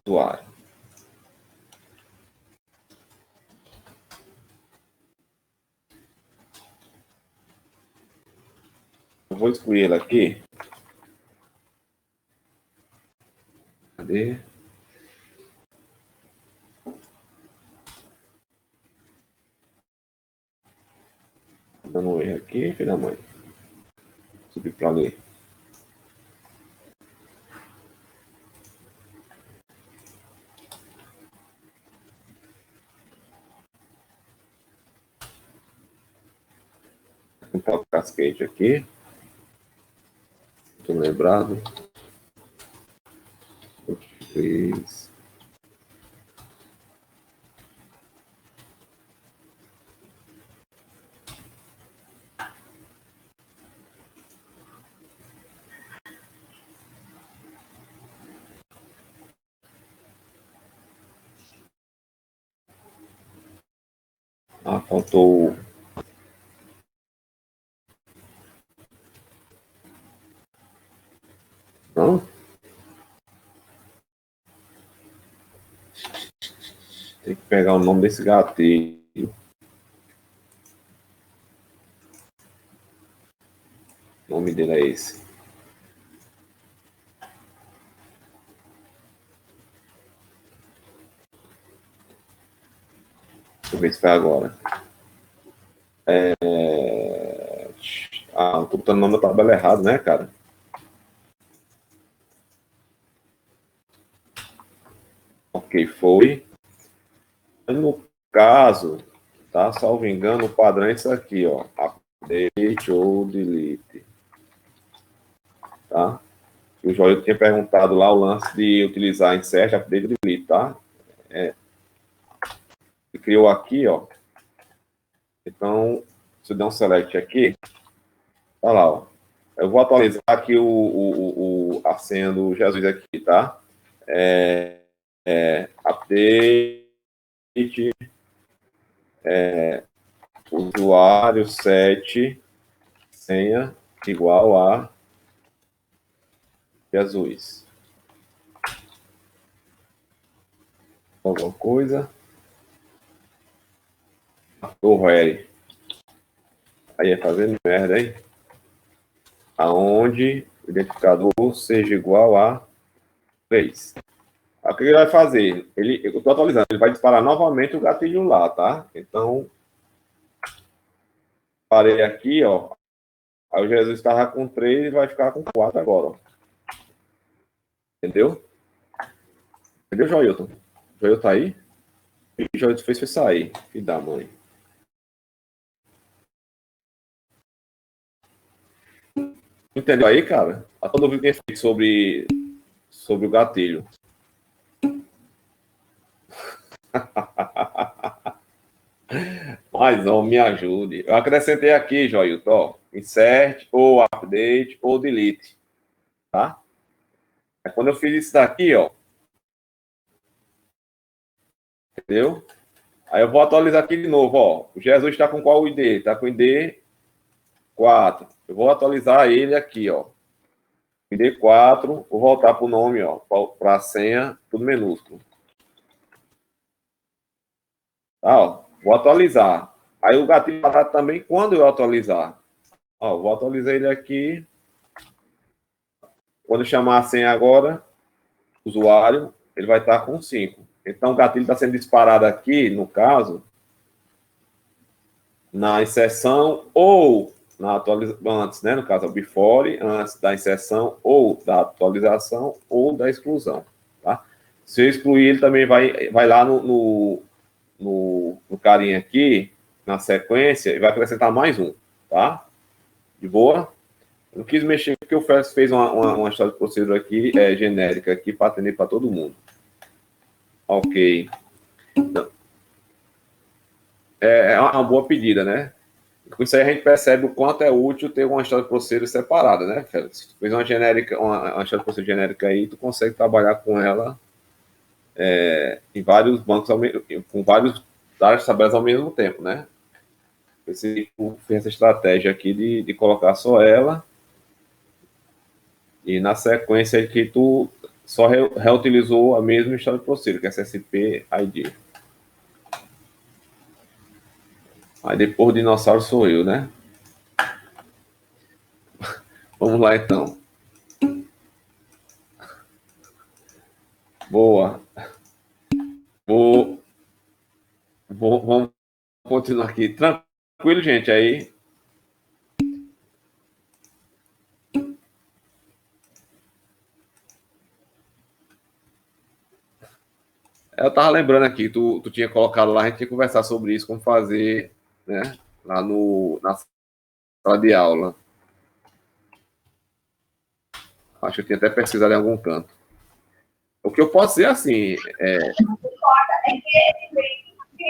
usuário. Eu vou excluir ele aqui. Cadê? Dando um erro aqui, filho da mãe. Subir para ler. Vou colocar o cascade aqui. Estou lembrado. Fiz. Ah, faltou. Não? Tem que pegar o nome desse gatilho. O nome dele é esse. Deixa eu ver se foi agora. Ah, eu tô botando o nome da tabela errado, né, cara? Ok, foi. No caso, tá? Salvo engano, o padrão é isso aqui, ó. Update ou delete. Tá? O Joel tinha perguntado lá o lance de utilizar insert, update e delete, tá? Ele criou aqui, ó. Então, se eu der um select aqui, tá lá, ó. Eu vou atualizar aqui a senha do Jesus aqui, tá? Update, usuário 7, senha igual a Jesus. Alguma coisa. O ready. Aí é fazendo merda, hein? Aonde o identificador seja igual a 3. O que ele vai fazer? Eu estou atualizando, ele vai disparar novamente o gatilho lá, tá? Então, parei aqui, ó. Aí o Jesus estava com 3 e vai ficar com 4 agora, ó. Entendeu? Entendeu, Joilton? O Joilton tá aí? O Joilton fez foi sair. Filho da mãe. Entendeu aí, cara? A todo mundo tem feito sobre o gatilho. Mas, ó, me ajude. Eu acrescentei aqui, Joilton, ó. Insert, ou update, ou delete. Tá? Aí, quando eu fiz isso daqui, ó. Entendeu? Aí eu vou atualizar aqui de novo, ó. O Jesus está com qual ID? Está com ID 4. Eu vou atualizar ele aqui, ó. ID 4, vou voltar para o nome, ó. Para a senha, tudo minúsculo. Tá, ó. Vou atualizar. Aí o gatilho parar também quando eu atualizar. Ó, vou atualizar ele aqui. Quando eu chamar a senha agora, usuário, ele vai estar com 5. Então o gatilho está sendo disparado aqui, no caso, na inserção ou na atualização, antes, né? No caso, o before, antes da inserção ou da atualização ou da exclusão, tá? Se eu excluir, ele também vai lá no carinha aqui, na sequência, e vai acrescentar mais um, tá? De boa? Eu não quis mexer porque o Félix fez uma história de procedura aqui, genérica aqui, para atender para todo mundo. Ok. Então, é uma boa pedida, né? Com isso aí a gente percebe o quanto é útil ter uma história de procedura separada, né, Félix? Se tu fez uma genérica, uma história de procedura genérica aí, tu consegue trabalhar com ela em vários bancos, com várias tabelas ao mesmo tempo, né? Eu fiz essa estratégia aqui de colocar só ela e na sequência que tu só reutilizou a mesma história de procedure, que é SSP ID. Aí depois o dinossauro sou eu, né? Vamos lá, então. Boa. Vamos continuar aqui. Tranquilo, gente, aí. Eu tava lembrando aqui, tu tinha colocado lá, a gente ia conversar sobre isso, como fazer, né? Lá na sala de aula. Acho que eu tinha até pesquisado em algum canto. O que eu posso dizer assim,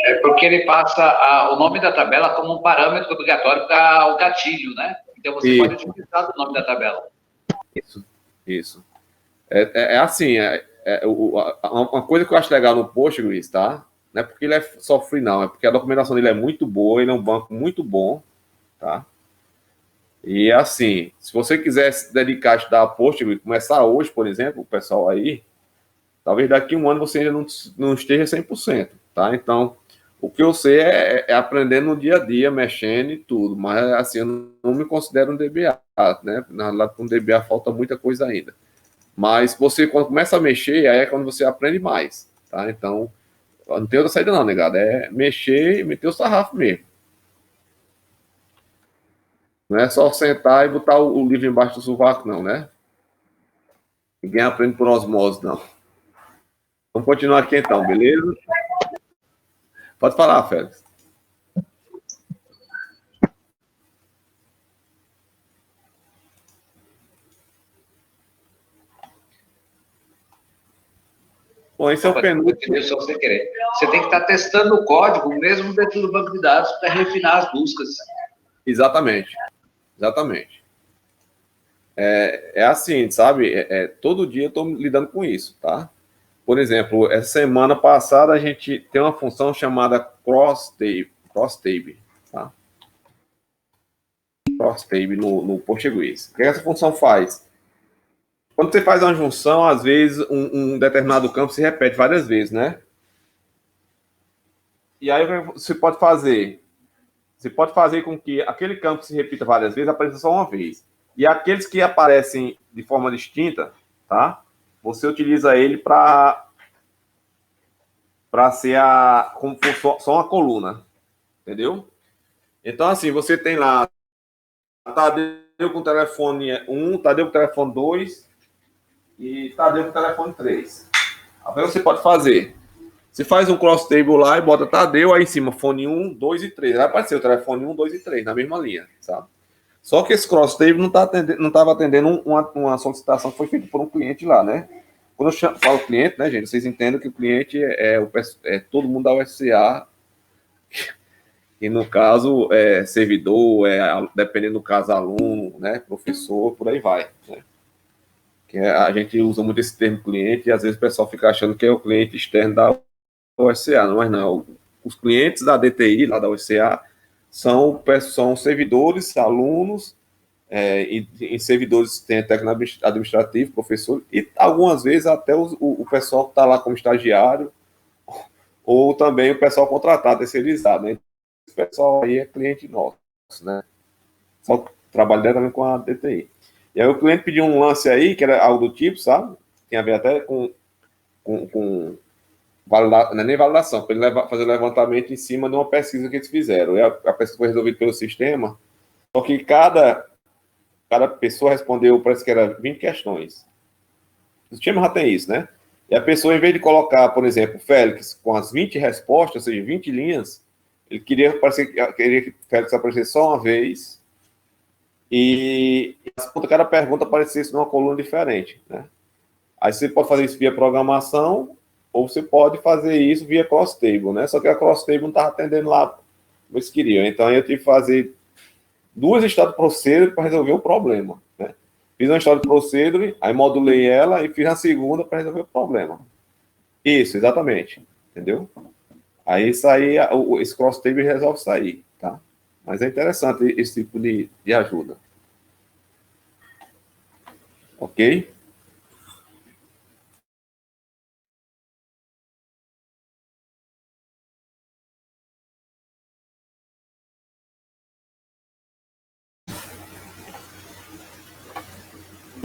É porque ele passa o nome da tabela como um parâmetro obrigatório para o gatilho, né? Então você pode utilizar o nome da tabela. Isso. É assim, uma coisa que eu acho legal no Postgres, tá? Não é porque ele é só free, não. É porque a documentação dele é muito boa, ele é um banco muito bom, tá? E assim, se você quiser se dedicar a estudar Postgres, começar hoje, por exemplo, o pessoal aí, talvez daqui a um ano você ainda não esteja 100%, tá? Então, o que eu sei é aprender no dia a dia, mexendo e tudo, mas assim, eu não me considero um DBA, né? Na verdade, com DBA falta muita coisa ainda. Mas você, quando começa a mexer, aí é quando você aprende mais, tá? Então, não tem outra saída não, negado. É mexer e meter o sarrafo mesmo. Não é só sentar e botar o livro embaixo do sovaco, não, né? Ninguém aprende por osmose, não. Vamos continuar aqui então, beleza? Pode falar, Félix. Bom, esse é o penúltimo. Só sem querer. Você tem que estar testando o código mesmo dentro do banco de dados para refinar as buscas. Exatamente. Exatamente. É assim, sabe? Todo dia eu estou lidando com isso, tá? Por exemplo, essa semana passada a gente tem uma função chamada cross-tab, tá? Cross-tab no Postgres. O que essa função faz? Quando você faz uma junção, às vezes um determinado campo se repete várias vezes, né? E aí você pode fazer? Você pode fazer com que aquele campo que se repita várias vezes apareça só uma vez. E aqueles que aparecem de forma distinta, tá? Você utiliza ele para ser como só uma coluna, entendeu? Então, assim, você tem lá Tadeu com telefone 1, Tadeu com telefone 2 e Tadeu com telefone 3. Aí você pode fazer. Você faz um cross table lá e bota Tadeu aí em cima, fone 1, 2 e 3. Vai aparecer o telefone 1, 2 e 3 na mesma linha, sabe? Só que esse cross table não estava atendendo uma solicitação que foi feita por um cliente lá, né? Quando eu falo cliente, né, gente, vocês entendem que o cliente é todo mundo da UFCA, e no caso é servidor, dependendo do caso, aluno, né, professor, por aí vai, né? Que a gente usa muito esse termo cliente e às vezes o pessoal fica achando que é o cliente externo da UFCA, mas não. Os clientes da DTI, lá da UFCA, são servidores, alunos, e servidores tem técnico administrativo, professor, e algumas vezes até o pessoal que está lá como estagiário, ou também o pessoal contratado, terceirizado, né? Esse pessoal aí é cliente nosso, né? Só trabalha diretamente com a DTI. E aí o cliente pediu um lance aí, que era algo do tipo, sabe? Tinha a ver até com não é nem validação, para ele fazer levantamento em cima de uma pesquisa que eles fizeram. E a pesquisa foi resolvida pelo sistema, só que cada pessoa respondeu, parece que era 20 questões. O sistema já tem isso, né? E a pessoa, em vez de colocar, por exemplo, Félix com as 20 respostas, ou seja, 20 linhas, ele queria que Félix aparecesse só uma vez e cada pergunta aparecesse numa coluna diferente, né? Aí você pode fazer isso via programação ou você pode fazer isso via cross table, né? Só que a cross table não estava atendendo lá como eles queriam. Então eu tive que fazer 2 histórias de procedure para resolver o problema, né? Fiz uma história de procedure, aí modulei ela e fiz a segunda para resolver o problema. Isso, exatamente. Entendeu? Aí isso aí, esse cross table resolve isso aí, tá? Mas é interessante esse tipo de ajuda. Ok?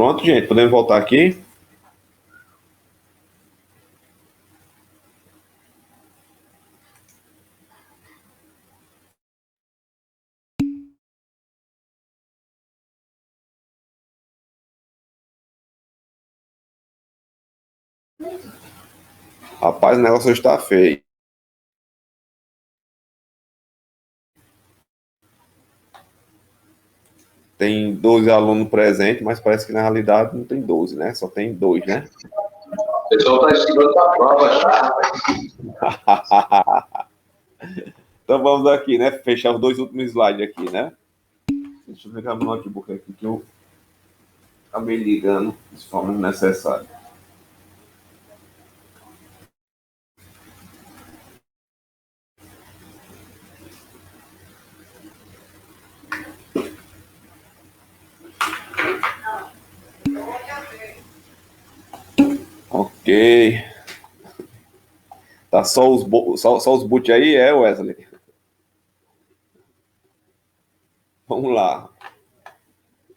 Pronto, gente, podemos voltar aqui? Rapaz, o negócio hoje está feio. Tem 12 alunos presentes, mas parece que na realidade não tem 12, né? Só tem 2, né? O pessoal está estudando a prova já. Então vamos aqui, né? Fechar os 2 últimos slides aqui, né? Deixa eu pegar meu notebook aqui que eu acabei ligando de forma necessária. Ok. Tá só os boot aí, Wesley? Vamos lá.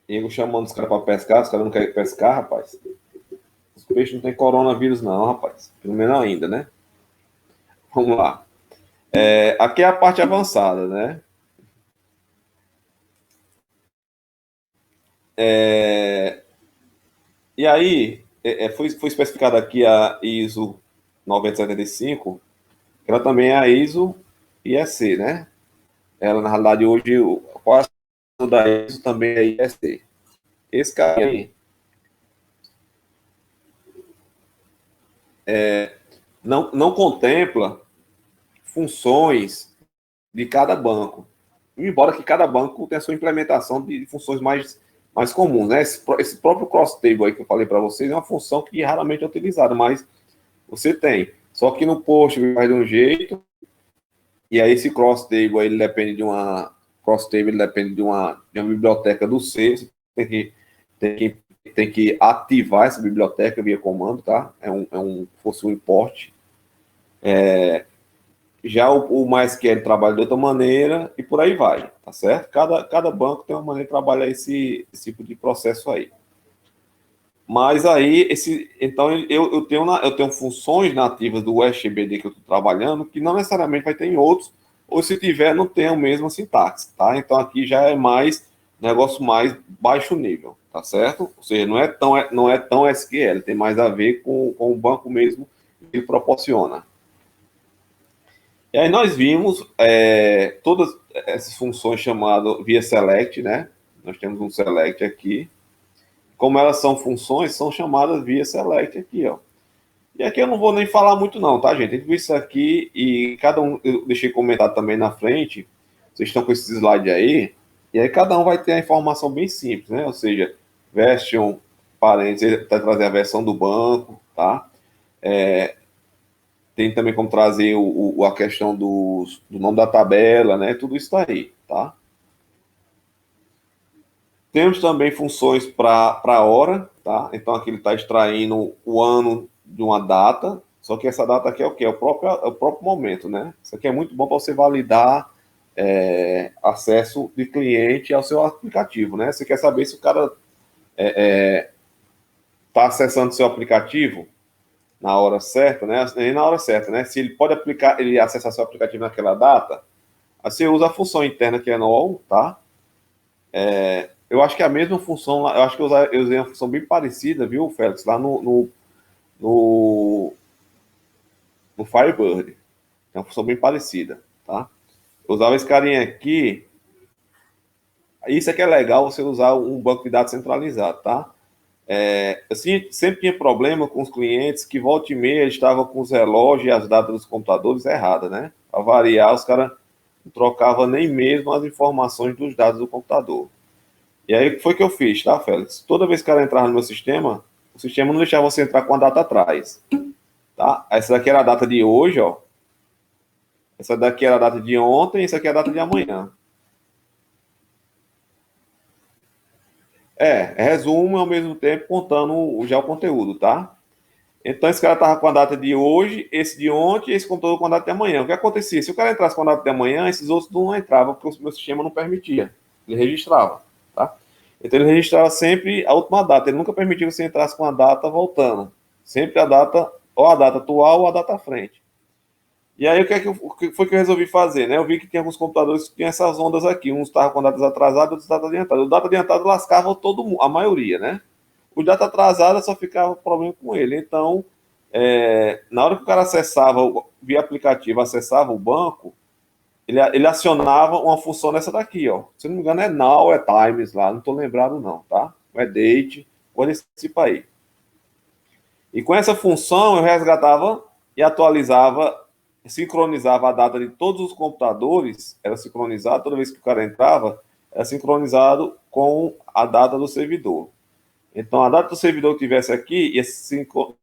Igor chamando os caras para pescar, os caras não querem pescar, rapaz. Os peixes não tem coronavírus não, rapaz. Pelo menos ainda, né? Vamos lá. Aqui é a parte avançada, né? E aí, foi especificada aqui a ISO 9075, que ela também é a ISO IEC, né? Ela, na realidade, hoje, qual a da ISO também é IEC. Esse cara aí não contempla funções de cada banco. Embora que cada banco tenha a sua implementação de funções mais comuns, né? Esse próprio cross table aí que eu falei para vocês é uma função que raramente é utilizada, mas você tem. Só que no post vai de um jeito, e aí esse cross table aí, ele depende de uma biblioteca do C, você tem que ativar essa biblioteca via comando, tá? Fosse um import. Já o MySQL trabalha de outra maneira e por aí vai, tá certo? Cada banco tem uma maneira de trabalhar esse tipo de processo aí. Mas aí, então eu tenho funções nativas do USGBD que eu estou trabalhando que não necessariamente vai ter em outros, ou se tiver, não tem a mesma sintaxe, tá? Então aqui já é negócio mais baixo nível, tá certo? Ou seja, não é tão SQL, tem mais a ver com o banco mesmo que ele proporciona. E aí nós vimos todas essas funções chamadas via select, né? Nós temos um select aqui. Como elas são funções, são chamadas via select aqui, ó. E aqui eu não vou nem falar muito não, tá, gente? A gente viu isso aqui e cada um, eu deixei comentado também na frente, vocês estão com esses slides aí, e aí cada um vai ter a informação bem simples, né? Ou seja, version, parênteses, vai trazer a versão do banco, tá? Tem também como trazer a questão do nome da tabela, né? Tudo isso tá aí, tá? Temos também funções para hora, tá? Então aqui ele está extraindo o ano de uma data, só que essa data aqui é o quê? É o próprio momento, né? Isso aqui é muito bom para você validar acesso de cliente ao seu aplicativo, né? Você quer saber se o cara está acessando seu aplicativo na hora certa, né? Nem na hora certa, né? Se ele acessar seu aplicativo naquela data, aí você usa a função interna que é null, tá? Eu acho que é a mesma função, eu acho que eu usei uma função bem parecida, viu, Félix, lá no Firebird. É uma função bem parecida, tá? Eu usava esse carinha aqui. Isso aqui é legal, você usar um banco de dados centralizado, tá? Assim, sempre tinha problema com os clientes que volta e meia estavam com os relógios e as datas dos computadores erradas, né? Para variar, os caras não trocavam nem mesmo as informações dos dados do computador. E aí, o que foi que eu fiz, tá, Félix? Toda vez que o cara entrava no meu sistema, o sistema não deixava você entrar com a data atrás, tá? Essa daqui era a data de hoje, ó. Essa daqui era a data de ontem, essa aqui é a data de amanhã. Resumo ao mesmo tempo contando já o conteúdo, tá? Então, esse cara tava com a data de hoje, esse de ontem, e esse computador com a data de amanhã. O que acontecia? Se o cara entrasse com a data de amanhã, esses outros não entravam, porque o meu sistema não permitia. Ele registrava, tá? Então ele registrava sempre a última data. Ele nunca permitia que você entrasse com a data voltando. Sempre a data, ou a data atual ou a data à frente. E aí o que foi que eu resolvi fazer, né? Eu vi que tinha alguns computadores que tinham essas ondas aqui. Uns estavam com datas atrasadas, outros datas adiantadas. O data adiantado lascava todo mundo, a maioria, né? O data atrasada só ficava problema com ele. Então, na hora que o cara acessava, via aplicativo, acessava o banco, ele acionava uma função nessa daqui, ó. Se não me engano, é now, é times lá, não estou lembrado não, tá? Ou é date, ou desse tipo aí. E com essa função eu resgatava e atualizava, sincronizava a data de todos os computadores, era sincronizado, toda vez que o cara entrava, era sincronizado com a data do servidor. Então, a data do servidor que tivesse aqui ia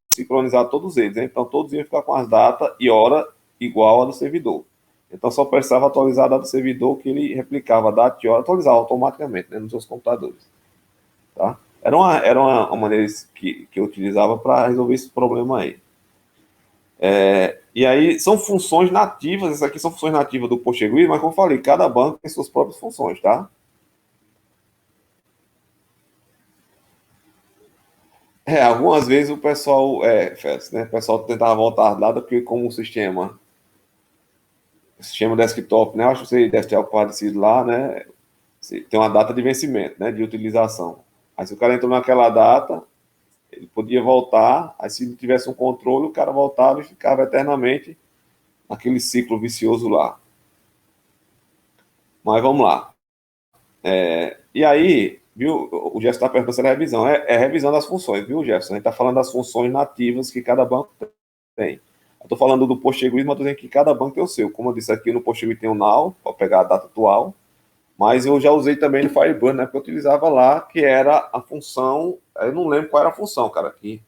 sincronizar todos eles, né? Então todos iam ficar com as datas e hora igual a do servidor. Então só precisava atualizar a data do servidor, que ele replicava a data e hora, atualizava automaticamente, né, nos seus computadores. Tá? Era uma maneira que eu utilizava para resolver esse problema aí. E aí são funções nativas, essas aqui são funções nativas do PostgreSQL, mas como eu falei, cada banco tem suas próprias funções, tá? Algumas vezes o pessoal, né, o pessoal tentava voltar lá, porque como o sistema desktop, né, eu acho que você deve ter algo parecido lá, né, tem uma data de vencimento, né, de utilização. Aí se o cara entrou naquela data, ele podia voltar, aí se ele tivesse um controle, o cara voltava e ficava eternamente naquele ciclo vicioso lá. Mas vamos lá. E aí, viu, o Jefferson está perguntando se era revisão. É revisão das funções, viu, Jefferson? A gente está falando das funções nativas que cada banco tem. Eu estou falando do PostgreSQL, mas estou dizendo que cada banco tem o seu. Como eu disse aqui, no PostgreSQL tem o now, para pegar a data atual, mas eu já usei também no Firebird, né, porque eu utilizava lá, que era a função, eu não lembro qual era a função, cara, aqui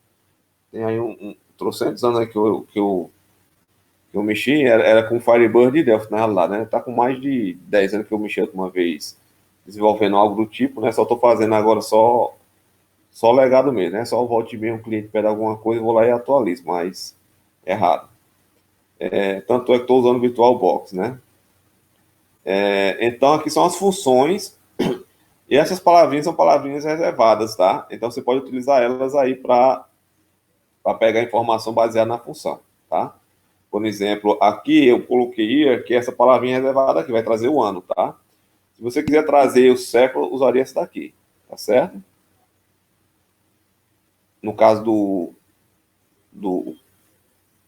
tem aí trocentos anos aí que eu mexi, era com Firebird e Delphi, na realidade, né? Tá com mais de 10 anos que eu mexi uma vez desenvolvendo algo do tipo, né? Só tô fazendo agora só legado mesmo, né? Só o volte bem, um cliente pede alguma coisa, eu vou lá e atualizo, mas é raro. Tanto é que estou usando o VirtualBox, né? Então aqui são as funções, e essas palavrinhas são palavrinhas reservadas, tá? Então você pode utilizar elas aí para pegar informação baseada na função, tá? Por exemplo, aqui eu coloquei year, que é essa palavrinha reservada aqui, vai trazer o ano, tá? Se você quiser trazer o século, usaria essa daqui, tá certo? No caso do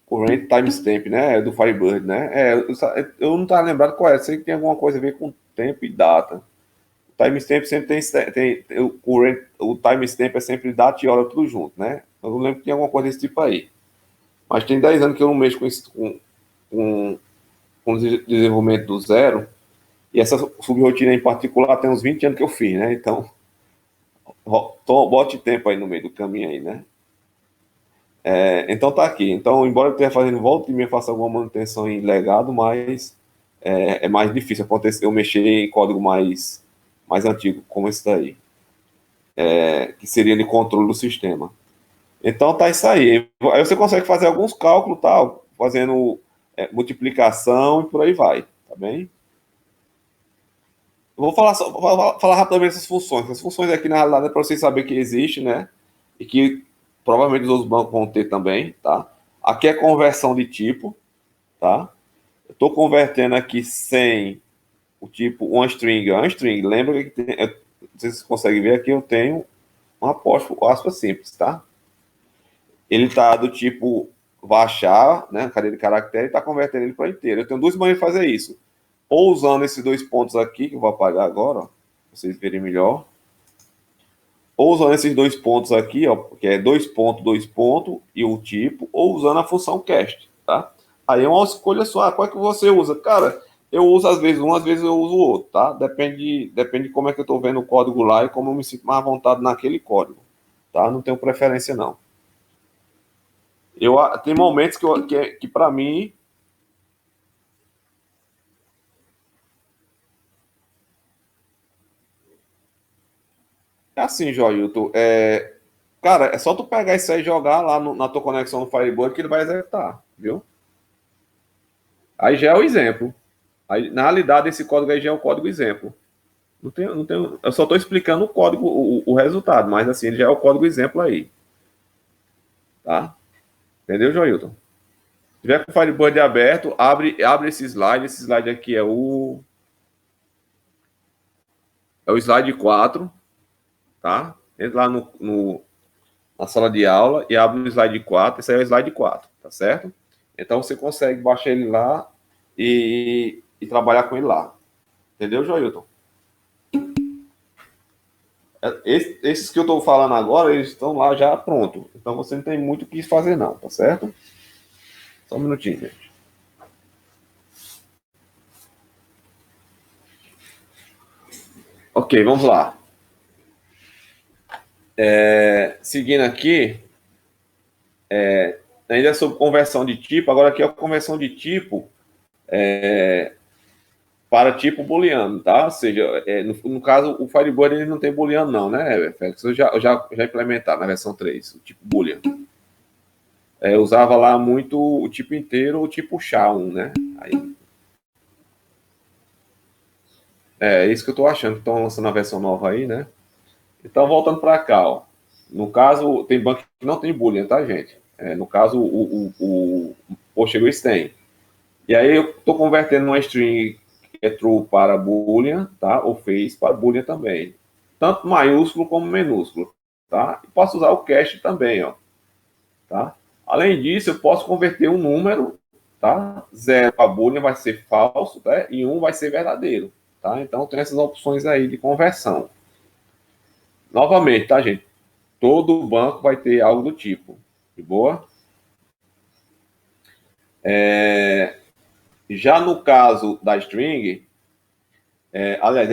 current timestamp, né? Do Firebird, né? Eu não estava lembrado qual é, sei que tem alguma coisa a ver com tempo e data. O timestamp sempre tem o timestamp é sempre data e hora tudo junto, né? Eu não lembro que tem alguma coisa desse tipo aí. Mas tem 10 anos que eu não mexo com o desenvolvimento do zero, e essa subrotina em particular tem uns 20 anos que eu fiz, né? Então, bote tempo aí no meio do caminho aí, né? Então tá aqui. Então, embora eu esteja fazendo volta e meia, faça alguma manutenção em legado, mas é mais difícil acontecer eu mexer em código mais antigo, como esse daí, que seria de controle do sistema. Então tá isso aí. Aí você consegue fazer alguns cálculos, tal, fazendo multiplicação e por aí vai, tá bem? Eu vou falar rapidamente essas funções. As funções aqui, na realidade, é para vocês saberem que existe, né? E que provavelmente os outros bancos vão ter também, tá? Aqui é conversão de tipo, tá? Eu estou convertendo aqui sem o tipo uma string. Uma string, lembra que vocês conseguem ver aqui, eu tenho um apóstrofo, aspas simples, tá? Ele está do tipo baixar, né? Cadeia de caractere, e está convertendo ele para inteiro. Eu tenho duas maneiras de fazer isso. Ou usando esses dois pontos aqui, que eu vou apagar agora, ó, pra vocês verem melhor. Ou usando esses dois pontos aqui, ó, que é dois ponto, e o tipo, ou usando a função cast, tá? Aí é uma escolha sua. Qual é que você usa? Cara, eu uso às vezes um, às vezes eu uso o outro, tá? Depende de como é que eu estou vendo o código lá e como eu me sinto mais à vontade naquele código, tá? Não tenho preferência, não. Tem momentos que para mim, é assim, Joilton, cara, é só tu pegar isso aí e jogar lá na tua conexão no Firebird que ele vai executar, viu? Aí já é o exemplo. Aí, na realidade, esse código aí já é o código exemplo. Não tenho, eu só estou explicando o código, o resultado, mas assim, ele já é o código exemplo aí. Tá? Entendeu, Joilton? Se tiver com o Firebird aberto, abre esse slide. Esse slide aqui é o slide 4, tá? Entra lá na sala de aula e abre o slide 4. Esse aí é o slide 4, tá certo? Então você consegue baixar ele lá e trabalhar com ele lá. Entendeu, Joilton? Esses que eu estou falando agora, eles estão lá já pronto. Então você não tem muito o que fazer, não, tá certo? Só um minutinho, gente. Ok, vamos lá. Seguindo aqui, ainda sobre conversão de tipo, agora aqui é a conversão de tipo para tipo booleano, tá? Ou seja, no caso, o Firebird ele não tem booleano não, né, Félix? Eu já implementaram na versão 3, o tipo boolean. Eu usava lá muito o tipo inteiro, o tipo SHA-1, né? Aí, é isso que eu estou achando, que estão lançando a versão nova aí, né? Então, voltando para cá, ó. No caso, tem banco que não tem boolean, tá, gente? No caso, o Postgres tem. E aí eu estou convertendo uma string que é true para boolean, tá? Ou face para boolean também. Tanto maiúsculo como minúsculo, tá? E posso usar o cache também, ó. Tá? Além disso, eu posso converter um número, tá? 0 para boolean vai ser falso, tá? E 1 vai ser verdadeiro, tá? Então tem essas opções aí de conversão. Novamente, tá, gente? Todo banco vai ter algo do tipo. De boa? Já no caso da string, aliás,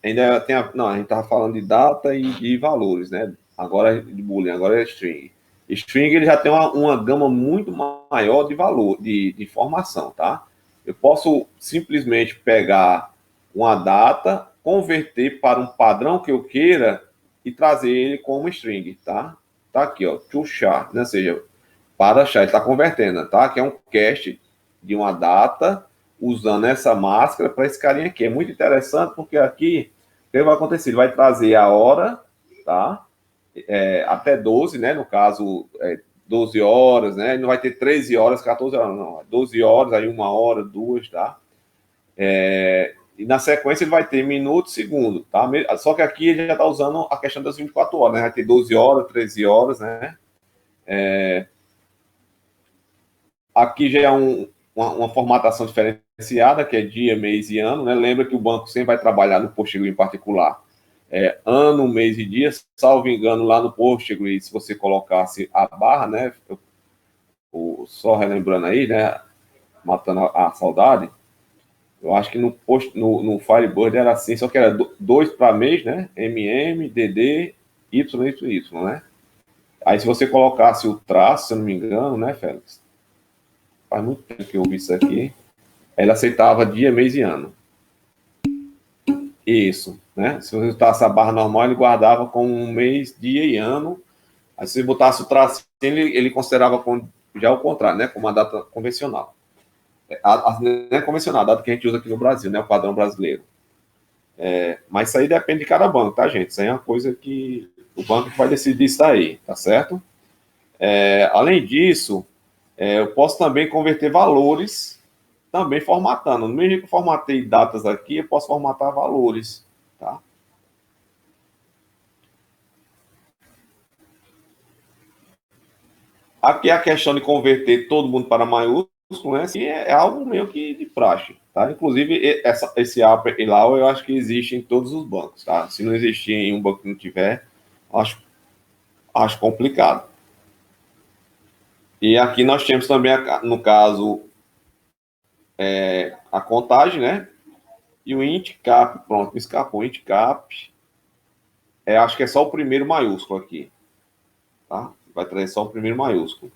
ainda tem não, a gente estava falando de data e de valores, né? Agora é de boolean, agora é string. String ele já tem uma gama muito maior de valor, de informação, tá? Eu posso simplesmente pegar uma data, converter para um padrão que eu queira e trazer ele como string, tá? Tá aqui, ó, to char, né? Ou seja, para char, ele está convertendo, tá? Que é um cache de uma data usando essa máscara para esse carinha aqui. É muito interessante porque aqui o que vai acontecer? Ele vai trazer a hora, tá? Até 12, né? No caso, 12 horas, né? Ele não vai ter 13 horas, 14 horas, não. 12 horas, aí 1 hora, 2, tá? E na sequência ele vai ter minuto, segundo, tá? Só que aqui ele já está usando a questão das 24 horas, né? Vai ter 12 horas, 13 horas, né? Aqui já é uma formatação diferenciada, que é dia, mês e ano, né? Lembra que o banco sempre vai trabalhar no Postgres em particular. Ano, mês e dia, salvo engano, lá no Postgres, se você colocasse a barra, né? Só relembrando aí, né? Matando a saudade. Eu acho que no Firebird era assim, só que era 2 para mês, né? DD, Y, né? Aí se você colocasse o traço, se eu não me engano, né, Félix? Faz muito tempo que eu vi isso aqui. Ela aceitava dia, mês e ano. Isso, né? Se você botasse a barra normal, ele guardava como um mês, dia e ano. Aí se você botasse o traço, ele considerava já o contrário, né? Como uma data convencional. Não é convencional, a data que a gente usa aqui no Brasil, né? O padrão brasileiro. Mas isso aí depende de cada banco, tá, gente? Isso aí é uma coisa que o banco vai decidir isso aí, tá certo? Além disso, eu posso também converter valores, também formatando. No mesmo que eu formatei datas aqui, eu posso formatar valores, tá? Aqui a questão de converter todo mundo para maiúsculo, né? Assim, é algo meio que de praxe, tá? Inclusive, esse upper e lower eu acho que existe em todos os bancos, tá? Se não existir em um banco que não tiver, acho complicado. E aqui nós temos também, no caso, a contagem, né? E o int cap, pronto, me escapou. Int cap, acho que é só o primeiro maiúsculo aqui, tá? Vai trazer só o primeiro maiúsculo.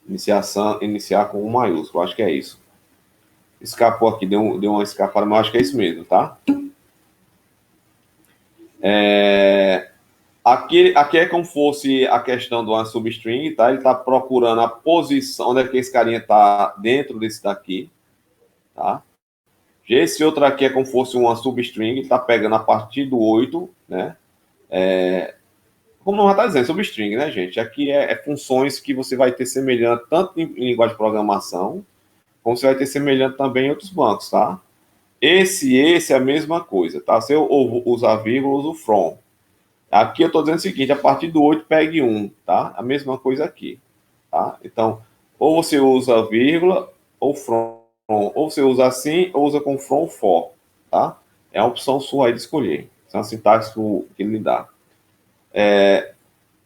Iniciar com um maiúsculo, acho que é isso. Escapou aqui, deu uma escapada, mas acho que é isso mesmo, tá? Aqui é como fosse a questão de uma substring, tá? Ele está procurando a posição onde é que esse carinha está dentro desse daqui, tá? Esse outro aqui é como se fosse uma substring, está pegando a partir do 8, né? Como não está dizendo, substring, né, gente? Aqui é funções que você vai ter semelhante tanto em linguagem de programação, como você vai ter semelhante também em outros bancos, tá? Esse é a mesma coisa, tá? Se eu usar vírgula, eu uso from. Aqui eu estou dizendo o seguinte, a partir do 8, pegue 1, tá? A mesma coisa aqui, tá? Então, ou você usa vírgula ou from, ou você usa assim, ou usa com from for, tá? É a opção sua aí de escolher. Essa é a sintaxe que ele dá.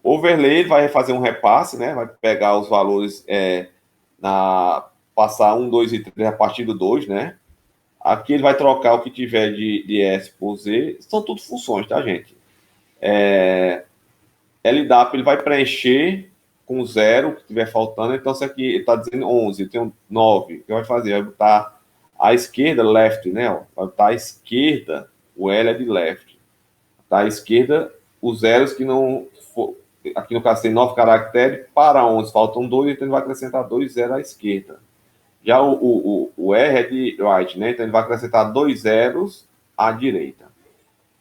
Overlay vai fazer um repasse, né? Vai pegar os valores passar 1, 2 e 3 a partir do 2, né? Aqui ele vai trocar o que tiver de S por Z. São tudo funções, tá, gente? LDAP ele vai preencher com 0 que estiver faltando. Então, se aqui está dizendo 11, eu tenho 9. O que vai fazer? Vai botar à esquerda, left, né? Vai botar à esquerda, o L é de left. Tá à esquerda, os zeros que não for. Aqui no caso tem 9 caracteres, para 11 faltam 2, então ele vai acrescentar 2 zeros à esquerda. Já o R é de right, né? Então ele vai acrescentar 2 zeros à direita.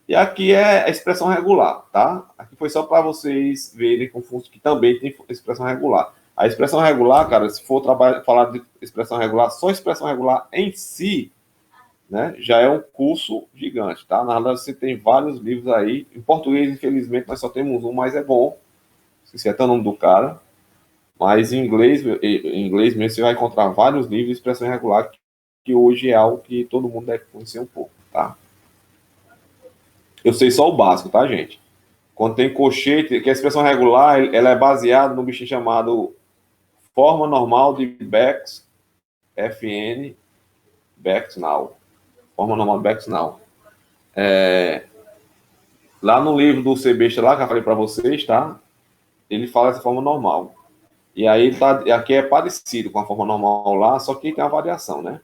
E aqui é a expressão regular, tá? Aqui foi só para vocês verem que também tem expressão regular. A expressão regular, cara, se for falar de expressão regular, só expressão regular em si, né, já é um curso gigante, tá? Na verdade, você tem vários livros aí. Em português, infelizmente, nós só temos um, mas é bom. Esqueci até o nome do cara. Mas em inglês mesmo, você vai encontrar vários livros de expressão irregular, que hoje é algo que todo mundo deve conhecer um pouco, tá? Eu sei só o básico, tá, gente? Quando tem colchete, que a expressão regular, ela é baseada no bichinho chamado forma normal de Beck's, FN, Beck's Now. Forma normal de Beck's Now. Lá no livro do CBesta, lá que eu falei para vocês, tá? Ele fala essa forma normal. E aí, aqui é parecido com a forma normal lá, só que tem uma variação, né?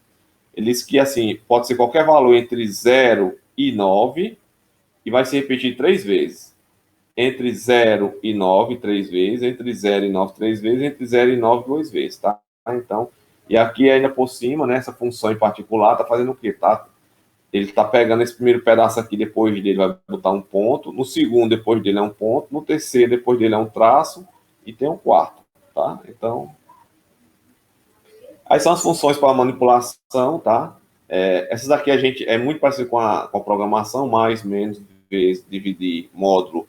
Ele diz que, assim, pode ser qualquer valor entre 0 e 9 e vai se repetir 3 vezes. Entre 0 e 9, 3 vezes. Entre 0 e 9, 3 vezes. Entre 0 e 9, 2 vezes, tá? Então, e aqui ainda por cima, né, essa função em particular tá fazendo o quê, tá? Ele tá pegando esse primeiro pedaço aqui, depois dele vai botar um ponto. No segundo, depois dele é um ponto. No terceiro, depois dele é um traço. E tem um quarto, tá? Então, aí são as funções para manipulação, tá? Essas aqui a gente é muito parecido com a programação, mais, menos, vezes, dividir, módulo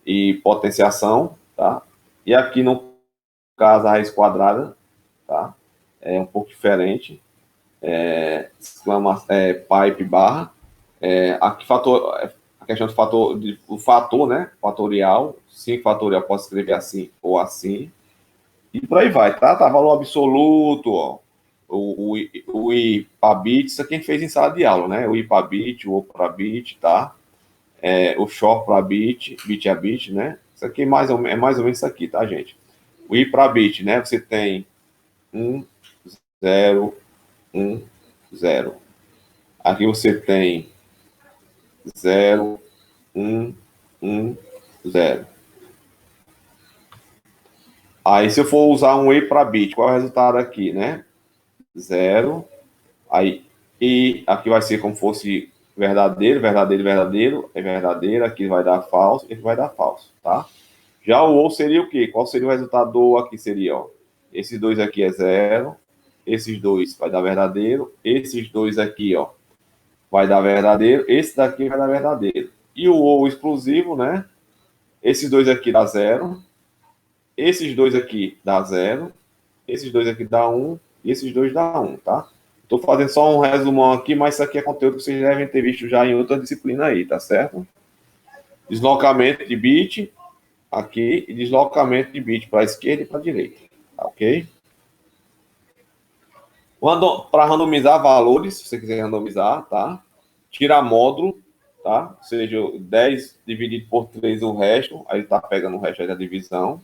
e potenciação, tá? E aqui no caso a raiz quadrada, tá? É um pouco diferente. Pipe barra. Aqui a questão do fator, o fator, né? Fatorial, 5 fatorial posso escrever assim ou assim. E por aí vai, tá? Tá valor absoluto, ó. O I para bit, isso aqui a gente fez em sala de aula, né? O I para bit, o O para bit, tá? O short para bit, bit a bit, né? Isso aqui é mais ou menos isso aqui, tá, gente? O I para bit, né? Você tem 1, 0, 1, 0. Aqui você tem 0, 1, 1, 0. Aí, se eu for usar um I para bit, qual é o resultado aqui, né? 0. Aí, e aqui vai ser como fosse verdadeiro, verdadeiro, verdadeiro, é verdadeiro, aqui vai dar falso, aqui vai dar falso, tá? Já o ou seria o quê? Qual seria o resultado do ou aqui? Seria, ó, esses dois aqui é 0, esses dois vai dar verdadeiro, esses dois aqui, ó, vai dar verdadeiro, esse daqui vai dar verdadeiro. E o ou exclusivo, né? Esses dois aqui dá 0, esses dois aqui dá 0, esses dois aqui dá 1, e esses dois dá 1, tá? Estou fazendo só um resumão aqui, mas isso aqui é conteúdo que vocês devem ter visto já em outra disciplina aí, tá certo? Deslocamento de bit aqui e deslocamento de bit para a esquerda e para a direita, tá ok? Para randomizar valores, se você quiser randomizar, tá? Tirar módulo, tá? Ou seja, 10 dividido por 3 o resto, aí está pegando o resto aí da divisão.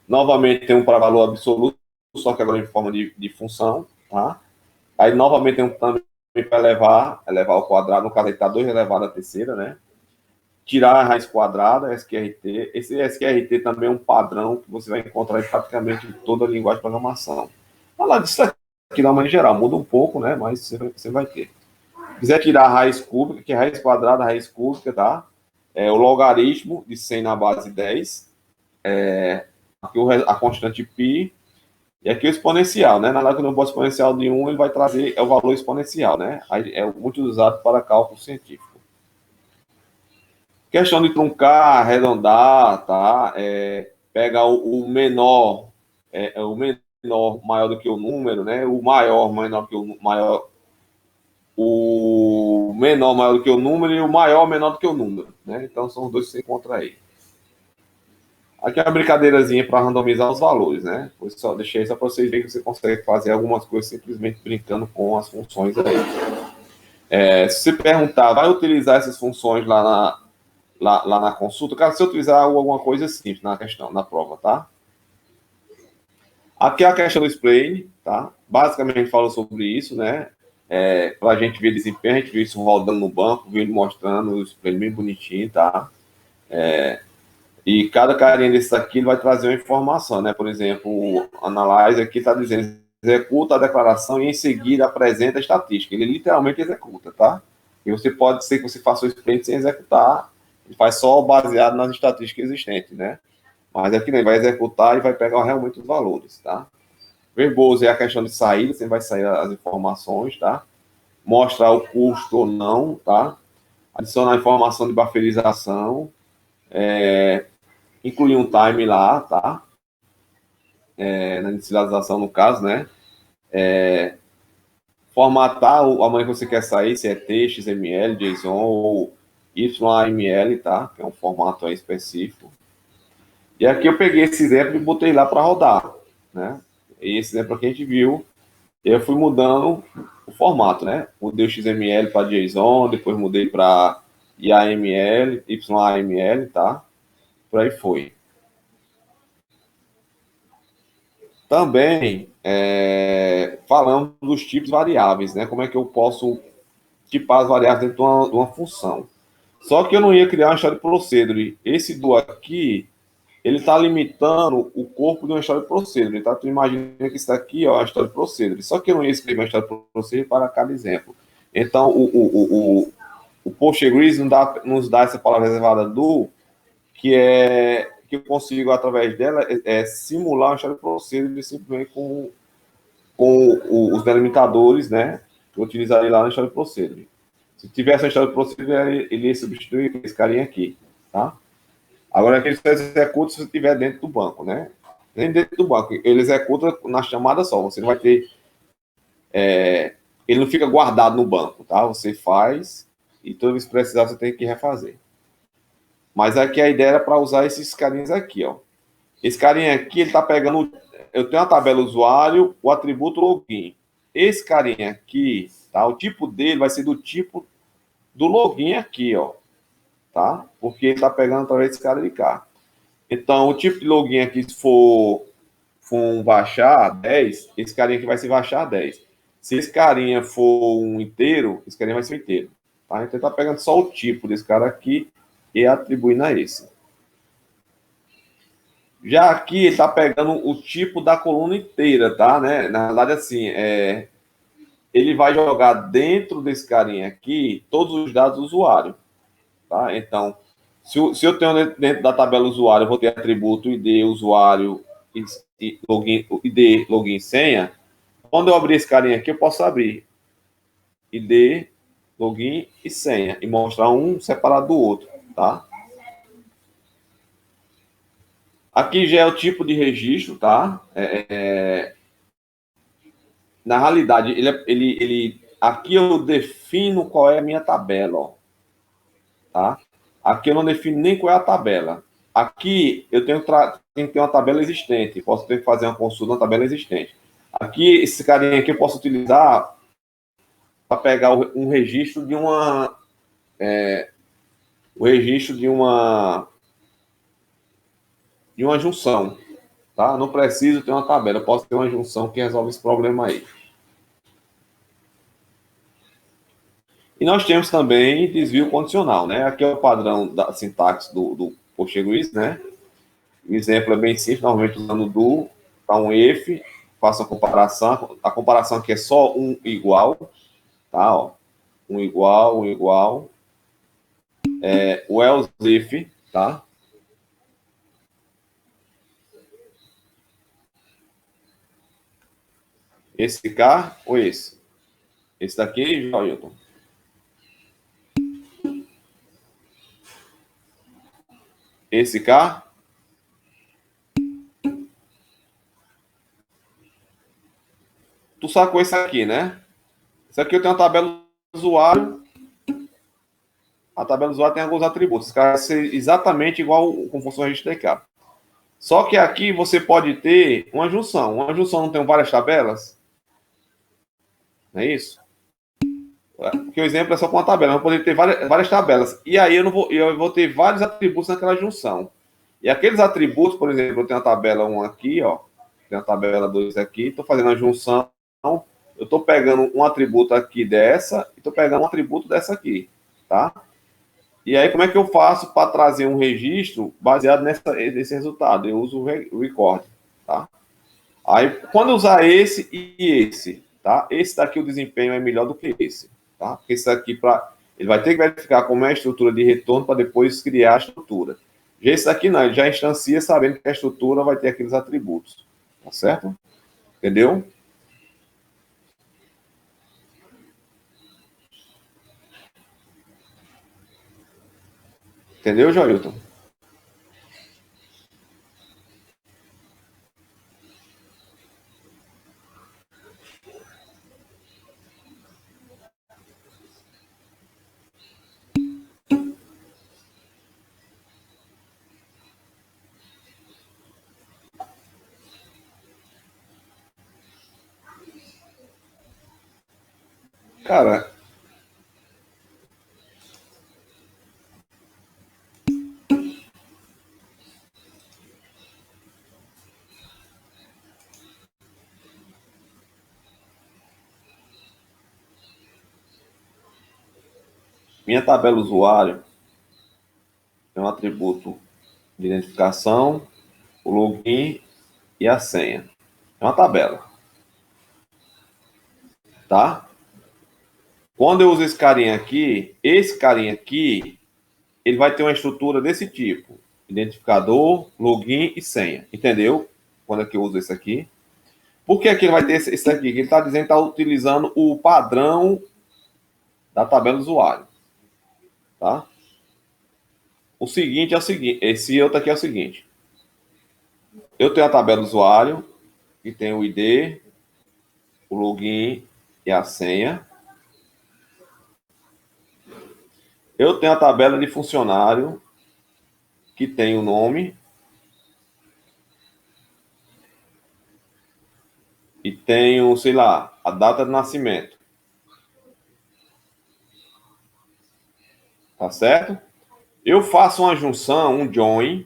Novamente tem um para valor absoluto, só que agora em forma de função, tá? Aí, novamente, tem um também para elevar ao quadrado. No caso, aí está 2 elevado à terceira, né? Tirar a raiz quadrada, SQRT. Esse SQRT também é um padrão que você vai encontrar em praticamente toda a linguagem de programação. Falar disso aqui, de uma maneira geral, muda um pouco, né? Mas você vai ter. quiser tirar a raiz cúbica, que é raiz quadrada, raiz cúbica, tá? O logaritmo de 100 na base 10. Aqui a constante π. E aqui o exponencial, né? Na hora que eu não boto exponencial de 1, ele vai trazer o valor exponencial, né? Aí é muito usado para cálculo científico. Questão de truncar, arredondar, tá? Pega o menor, o menor maior do que o número, né? O maior menor que o maior, o menor maior do que o número e o maior menor do que o número, né? Então são os dois que você encontra aí. Aqui é uma brincadeirazinha para randomizar os valores, né? Eu só deixei só para vocês verem que você consegue fazer algumas coisas simplesmente brincando com as funções aí. Se você perguntar, vai utilizar essas funções lá na consulta? Cara, se eu utilizar alguma coisa simples na questão, na prova, tá? Aqui é a questão do explain, tá? Basicamente a gente falou sobre isso, né? Para a gente ver desempenho, a gente viu isso rodando no banco, viu ele mostrando o explain bem bonitinho, tá? E cada carinha desses aqui ele vai trazer uma informação, né? Por exemplo, o Analyze aqui está dizendo executa a declaração e em seguida apresenta a estatística. Ele literalmente executa, tá? E você pode ser que você faça o sprint sem executar, ele faz só baseado nas estatísticas existentes, né? Mas aqui ele vai executar e vai pegar realmente os valores, tá? Verboso é a questão de saída, você vai sair as informações, tá? Mostrar o custo ou não, tá? Adicionar a informação de bufferização, incluir um time lá, tá? Na inicialização, no caso, né? Formatar a maneira que você quer sair, se é T, XML, JSON ou YAML, tá? Que é um formato aí específico. E aqui eu peguei esse exemplo e botei lá para rodar, né? E esse exemplo aqui a gente viu, eu fui mudando o formato, né? Mudei o XML para JSON, depois mudei para YAML, YAML, tá? Por aí foi. Também falamos dos tipos variáveis, né? Como é que eu posso tipar as variáveis dentro de uma função. Só que eu não ia criar uma história procedure. Esse do aqui, ele está limitando o corpo de uma história procedure. Tá? Tu imagina que isso aqui é uma história procedure. Só que eu não ia escrever uma história procedure para cada exemplo. Então, o Postgres nos dá essa palavra reservada do, que eu consigo, através dela, simular uma história procedure simplesmente com os delimitadores, né? Que eu utilizaria lá na história procedure. Se tivesse uma história procedure, ele ia substituir esse carinha aqui, tá? Agora, aquele só executa se você estiver dentro do banco, né? Nem dentro do banco. Ele executa na chamada só. Você não vai ter... ele não fica guardado no banco, tá? Você faz e toda vez que precisar, você tem que refazer. Mas aqui a ideia era para usar esses carinhas aqui, ó. Esse carinha aqui, ele tá pegando... Eu tenho a tabela usuário, o atributo login. Esse carinha aqui, tá? O tipo dele vai ser do tipo do login aqui, ó. Tá? Porque ele tá pegando através desse cara de cá. Então, o tipo de login aqui, se for um baixar 10, esse carinha aqui vai se baixar 10. Se esse carinha for um inteiro, esse carinha vai ser um inteiro. Tá? Então, ele tá pegando só o tipo desse cara aqui e atribuindo a esse. Já aqui, ele está pegando o tipo da coluna inteira, tá? Né? Na verdade, assim, ele vai jogar dentro desse carinha aqui todos os dados do usuário, tá? Então, se eu tenho dentro da tabela usuário, eu vou ter atributo ID, usuário, e login, ID, login, senha. Quando eu abrir esse carinha aqui, eu posso abrir ID, login e senha e mostrar um separado do outro, tá? Aqui já é o tipo de registro, tá? Na realidade, aqui eu defino qual é a minha tabela, ó, tá? Aqui eu não defino nem qual é a tabela. Aqui eu tenho que ter uma tabela existente. Posso ter que fazer uma consulta na tabela existente. Aqui, esse carinha aqui eu posso utilizar para pegar um registro de uma... o registro de uma junção, tá? Não preciso ter uma tabela, eu posso ter uma junção que resolve esse problema aí. E nós temos também desvio condicional, né? Aqui é o padrão da sintaxe do Postgres, né? O exemplo é bem simples, normalmente usando do, para um if, faço a comparação aqui é só um igual, tá? Ó. um igual, um igual. O else if, tá? Esse cá ou esse? Esse daqui, Joilton. Esse cá? Tu sacou esse aqui, né? Isso aqui eu tenho a tabela do usuário. A tabela do usuário tem alguns atributos. Esse cara vai ser exatamente igual como fosse o registro de cá. Só que aqui você pode ter uma junção. Uma junção não tem várias tabelas? Não é isso? Porque o exemplo é só com uma tabela. Eu vou poder ter várias tabelas. E aí eu vou ter vários atributos naquela junção. E aqueles atributos, por exemplo, eu tenho a tabela 1 aqui, ó. Tenho a tabela 2 aqui. Estou fazendo a junção. Eu estou pegando um atributo aqui dessa e estou pegando um atributo dessa aqui, tá? E aí, como é que eu faço para trazer um registro baseado nesse resultado? Eu uso o record, tá? Aí, quando eu usar esse e esse, tá? Esse daqui, o desempenho é melhor do que esse, tá? Porque esse daqui, ele vai ter que verificar como é a estrutura de retorno para depois criar a estrutura. Já esse daqui não, ele já instancia sabendo que a estrutura vai ter aqueles atributos, tá certo? Entendeu? Entendeu, Joilton? Cara, minha tabela usuário é um atributo de identificação, o login e a senha. É uma tabela, tá? Quando eu uso esse carinha aqui, ele vai ter uma estrutura desse tipo: identificador, login e senha. Entendeu? Quando é que eu uso esse aqui? Por que ele vai ter esse aqui? Ele está dizendo que está utilizando o padrão da tabela do usuário, tá? O seguinte é o seguinte, esse outro aqui é o seguinte: eu tenho a tabela do usuário, que tem o ID, o login e a senha. Eu tenho a tabela de funcionário, que tem o nome e tenho, sei lá, a data de nascimento. Tá certo? Eu faço uma junção, um join,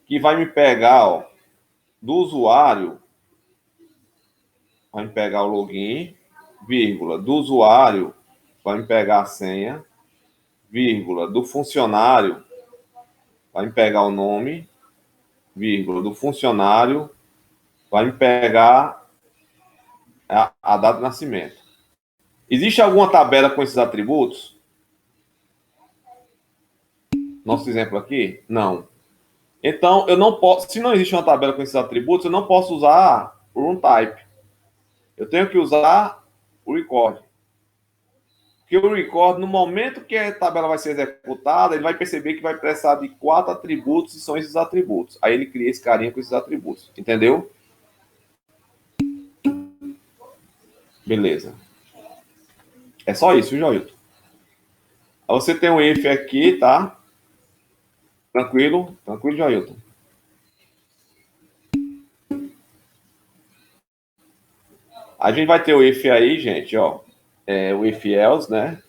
que vai me pegar, ó, do usuário, vai me pegar o login, vírgula, do usuário, vai me pegar a senha, vírgula, do funcionário, vai me pegar o nome, vírgula, do funcionário, vai me pegar a data de nascimento. Existe alguma tabela com esses atributos? Nosso exemplo aqui? Não. Então, eu não posso, se não existe uma tabela com esses atributos, eu não posso usar o runType. Eu tenho que usar o record. Porque o record, no momento que a tabela vai ser executada, ele vai perceber que vai precisar de 4 atributos e são esses atributos. Aí ele cria esse carinha com esses atributos. Entendeu? Beleza. É só isso, Joilton. Aí você tem um if aqui, tá? Tranquilo? Tranquilo, Joilton. A gente vai ter o if aí, gente, ó. O if else, né?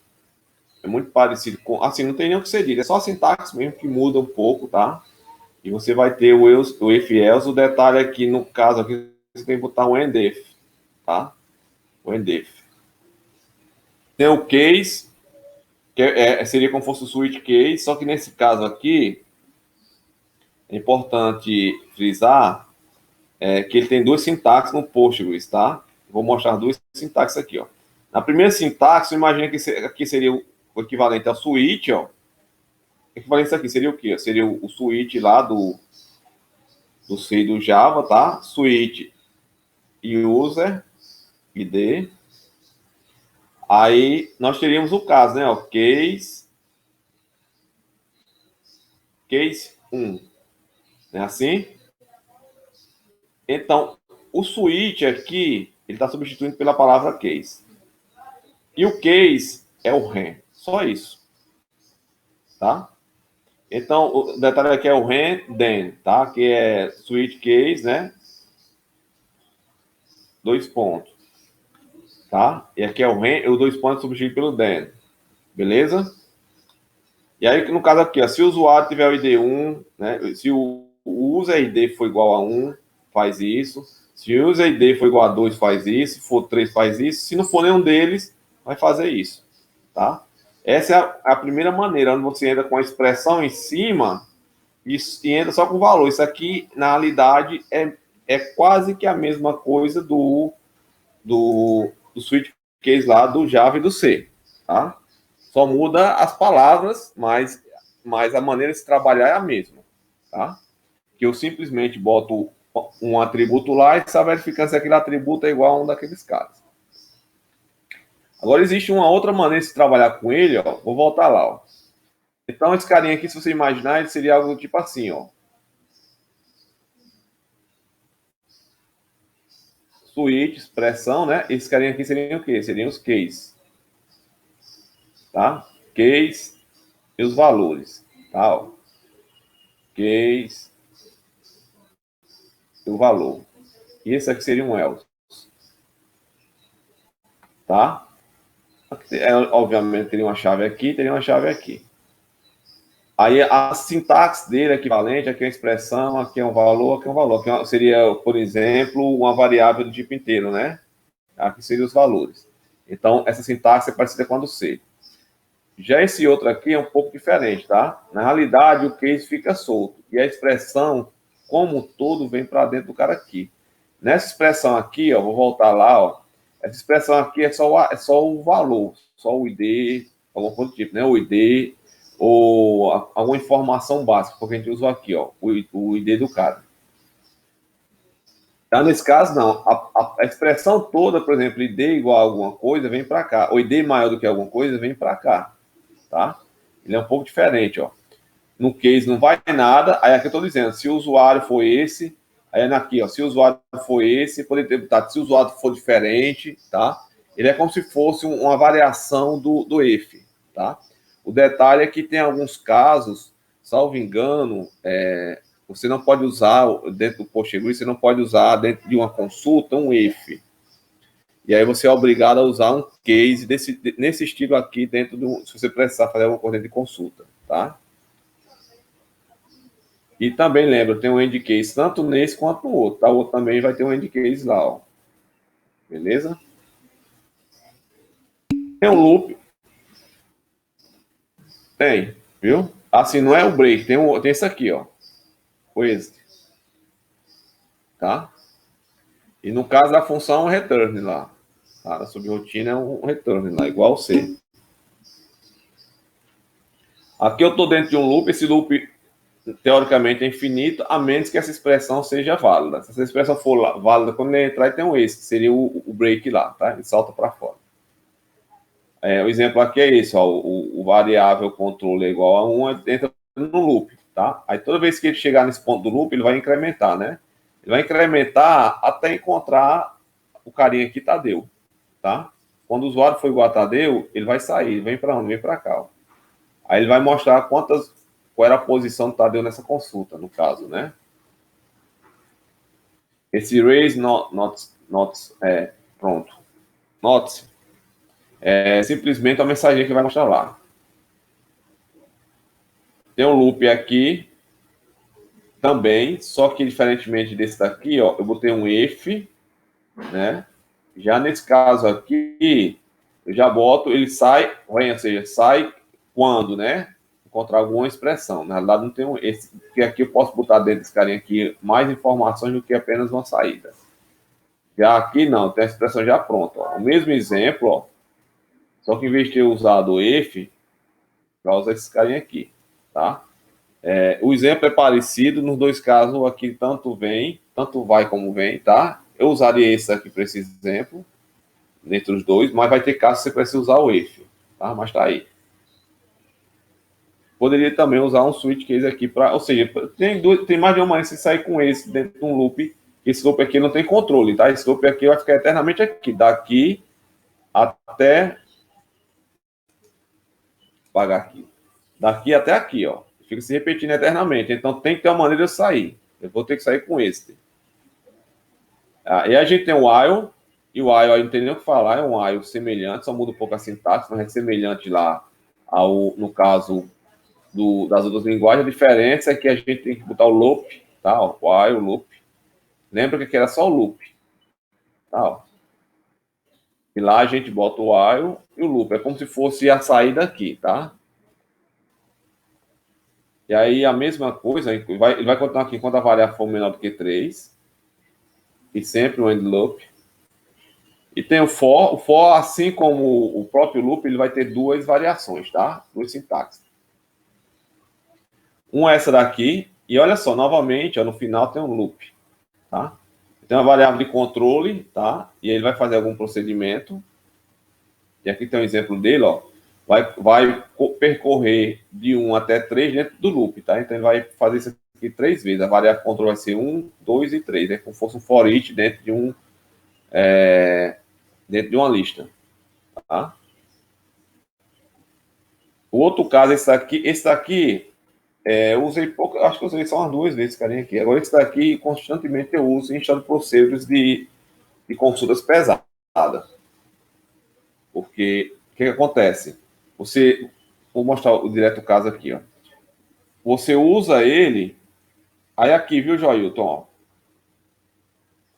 É muito parecido com... Assim, não tem nem o que ser dito. É só a sintaxe mesmo que muda um pouco, tá? E você vai ter o if else. O detalhe aqui, no caso aqui, você tem que botar um endif, tá? O endif. Tem o case, que seria como se fosse o switch case, só que nesse caso aqui, é importante frisar que ele tem duas sintaxes no Postgres, tá? Vou mostrar duas sintaxes aqui, ó. Na primeira sintaxe, imagina que aqui seria o equivalente ao switch, ó. O equivalente aqui seria o quê? Seria o switch lá do C do Java, tá? Switch user id. Aí nós teríamos o caso, né? Ó, case 1. Não é assim? Então, o switch aqui, ele está substituindo pela palavra case. E o case é o REN. Só isso. Tá? Então, o detalhe aqui é o REN, then, tá? Que é switch case, né? 2 pontos. Tá? E aqui é o REN, o 2 pontos substituído pelo then. Beleza? E aí, no caso aqui, ó, se o usuário tiver o ID 1, né? Se o user ID for igual a 1, faz isso. Se o user ID for igual a 2, faz isso. Se for 3, faz isso. Se não for nenhum deles, vai fazer isso. Tá? Essa é a primeira maneira, onde você entra com a expressão em cima e entra só com valor. Isso aqui, na realidade, é quase que a mesma coisa do switch case lá do Java e do C. Tá? Só muda as palavras, mas a maneira de se trabalhar é a mesma. Tá? Que eu simplesmente boto um atributo lá e está verificando se aquele atributo é igual a um daqueles caras. Agora, existe uma outra maneira de se trabalhar com ele, ó. Vou voltar lá, ó. Então, esse carinha aqui, se você imaginar, ele seria algo tipo assim, ó. Switch, expressão, né? Esse carinha aqui seriam o quê? Seriam os case. Tá? Case e os valores. Tá? Ó. Case e o valor. E esse aqui seria um else. Tá? Obviamente, teria uma chave aqui, teria uma chave aqui. Aí a sintaxe dele é equivalente, aqui é uma expressão, aqui é um valor, aqui é um valor. Aqui seria, por exemplo, uma variável do tipo inteiro, né? Aqui seriam os valores. Então, essa sintaxe é parecida com a do C. Já esse outro aqui é um pouco diferente, tá? Na realidade, o case fica solto. E a expressão, como um todo, vem para dentro do cara aqui. Nessa expressão aqui, ó, vou voltar lá, ó. Essa expressão aqui é só o valor, só o ID, algum coisa do tipo, né? O ID ou alguma informação básica, porque a gente usou aqui, ó, o ID do cara. Tá? Nesse caso, não. A expressão toda, por exemplo, ID igual a alguma coisa, vem para cá. O ID maior do que alguma coisa, vem para cá. Tá? Ele é um pouco diferente, ó. No case não vai nada, aí aqui eu estou dizendo, se o usuário for esse, aí aqui, ó, se o usuário for esse, poderia ter botado, se o usuário for diferente, tá? Ele é como se fosse uma variação do if, tá? O detalhe é que tem alguns casos, salvo engano, você não pode usar, dentro do PostgreSQL, você não pode usar dentro de uma consulta um if. E aí você é obrigado a usar um case nesse estilo aqui, dentro se você precisar fazer alguma coisa de consulta, tá? E também lembra, tem um end case tanto nesse quanto no outro, tá? O outro também vai ter um end case lá, ó. Beleza? Tem um loop. Tem, viu? Assim, não é o break, tem esse aqui, ó. O exit. Tá? E no caso da função, um return lá. Tá? A subrotina é um return lá, igual o C. Aqui eu estou dentro de um loop, esse loop teoricamente é infinito, a menos que essa expressão seja válida. Se essa expressão for válida, quando ele entrar, tem um esse, que seria o break lá, tá? Ele salta para fora. O exemplo aqui é esse, ó, o variável controle é igual a 1, entra no loop, tá? Aí toda vez que ele chegar nesse ponto do loop, ele vai incrementar, né? Ele vai incrementar até encontrar o carinha aqui, Tadeu, tá? Quando o usuário for igual a Tadeu, ele vai sair, ele vem para onde? Vem para cá, ó. Aí ele vai mostrar qual era a posição do Tadeu nessa consulta, no caso, né? Esse raise pronto. Note é simplesmente a mensagem que vai mostrar lá. Tem um loop aqui também, só que diferentemente desse daqui, ó, eu botei um if, né? Já nesse caso aqui, eu já boto, ele sai, ou seja, sai quando, né? Encontrar alguma expressão. Na realidade, não tem esse, porque aqui eu posso botar dentro desse carinha aqui mais informações do que apenas uma saída. Já aqui não, tem a expressão já pronta. Ó. O mesmo exemplo, ó, Só que em vez de ter usado o if, vai usar esse carinha aqui, tá? O exemplo é parecido nos dois casos, aqui tanto vai como vem, tá? Eu usaria esse aqui para esse exemplo, dentre os dois, mas vai ter caso que você precisa usar o if, tá? Mas tá aí. Poderia também usar um switch case aqui para, ou seja, tem mais de uma maneira de sair com esse dentro de um loop. Esse loop aqui não tem controle, tá? Esse loop aqui vai ficar eternamente aqui, daqui até pagar aqui, daqui até aqui, ó. Fica se repetindo eternamente. Então tem que ter uma maneira de sair. Eu vou ter que sair com esse. E a gente tem o while, e o while aí não tem nem o que falar, é um while semelhante, só muda um pouco a sintaxe, mas é semelhante lá no caso das outras linguagens. A diferença é que a gente tem que botar o loop, tá? O while, o loop. Lembra que aqui era só o loop, tá? Ó. E lá a gente bota o while e o loop. É como se fosse a saída aqui, tá? E aí a mesma coisa, ele vai continuar aqui enquanto a variável for menor do que 3. E sempre o end loop. E tem o for, assim como o próprio loop, ele vai ter duas variações, tá? Duas sintaxes. Uma é essa daqui, e olha só, novamente, ó, no final tem um loop, tá? Tem uma variável de controle, tá? E ele vai fazer algum procedimento. E aqui tem um exemplo dele, ó. Vai percorrer de 1 até 3 dentro do loop, tá? Então ele vai fazer isso aqui 3 vezes. A variável de controle vai ser 1, 2 e 3. É como se fosse um for each dentro de dentro de uma lista, tá? O outro caso, esse daqui eu usei pouco, acho que eu usei só umas 2 vezes, carinha aqui. Agora esse daqui, constantemente eu uso em Shadow Procedures de consultas pesadas. Porque, o que acontece? Vou mostrar o direto caso aqui, ó. Você usa ele, aí aqui, viu, Joilton, ó.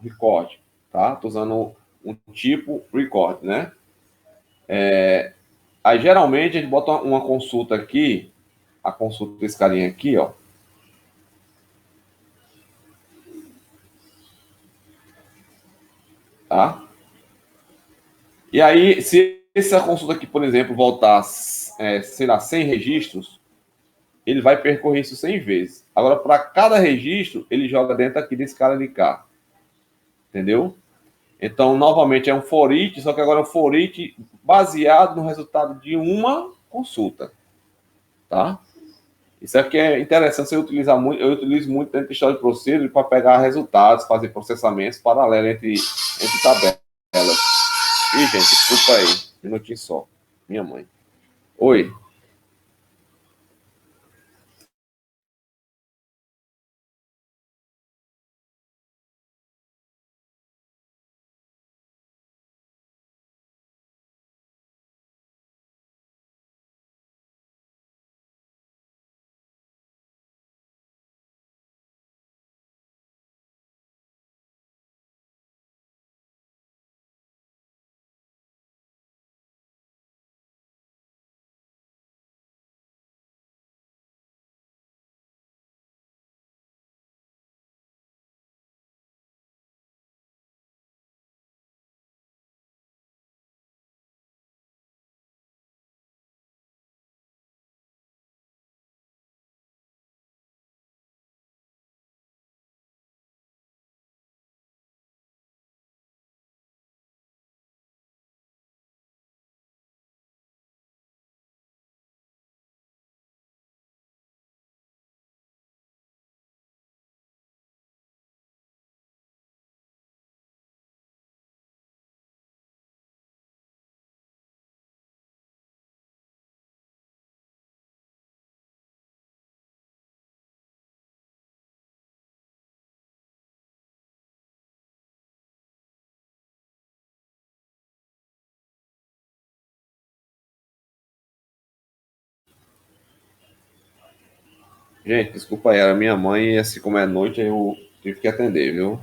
Record, tá? Tô usando um tipo record, né? Aí, geralmente, a gente bota uma consulta aqui, a consulta desse carinha aqui, ó. Tá? E aí, se essa consulta aqui, por exemplo, voltar, sei lá, 100 registros, ele vai percorrer isso 100 vezes. Agora, para cada registro, ele joga dentro aqui desse cara de cá. Entendeu? Então, novamente, é um for each, só que agora é um for each baseado no resultado de uma consulta. Tá? Isso aqui é interessante você utilizar muito. Eu utilizo muito dentro do Shadow Procedure para pegar resultados, fazer processamentos paralelos entre tabelas. Ih, gente, desculpa aí. Um minutinho só. Minha mãe. Oi. Gente, desculpa aí, era minha mãe e assim como é noite, eu tive que atender, viu?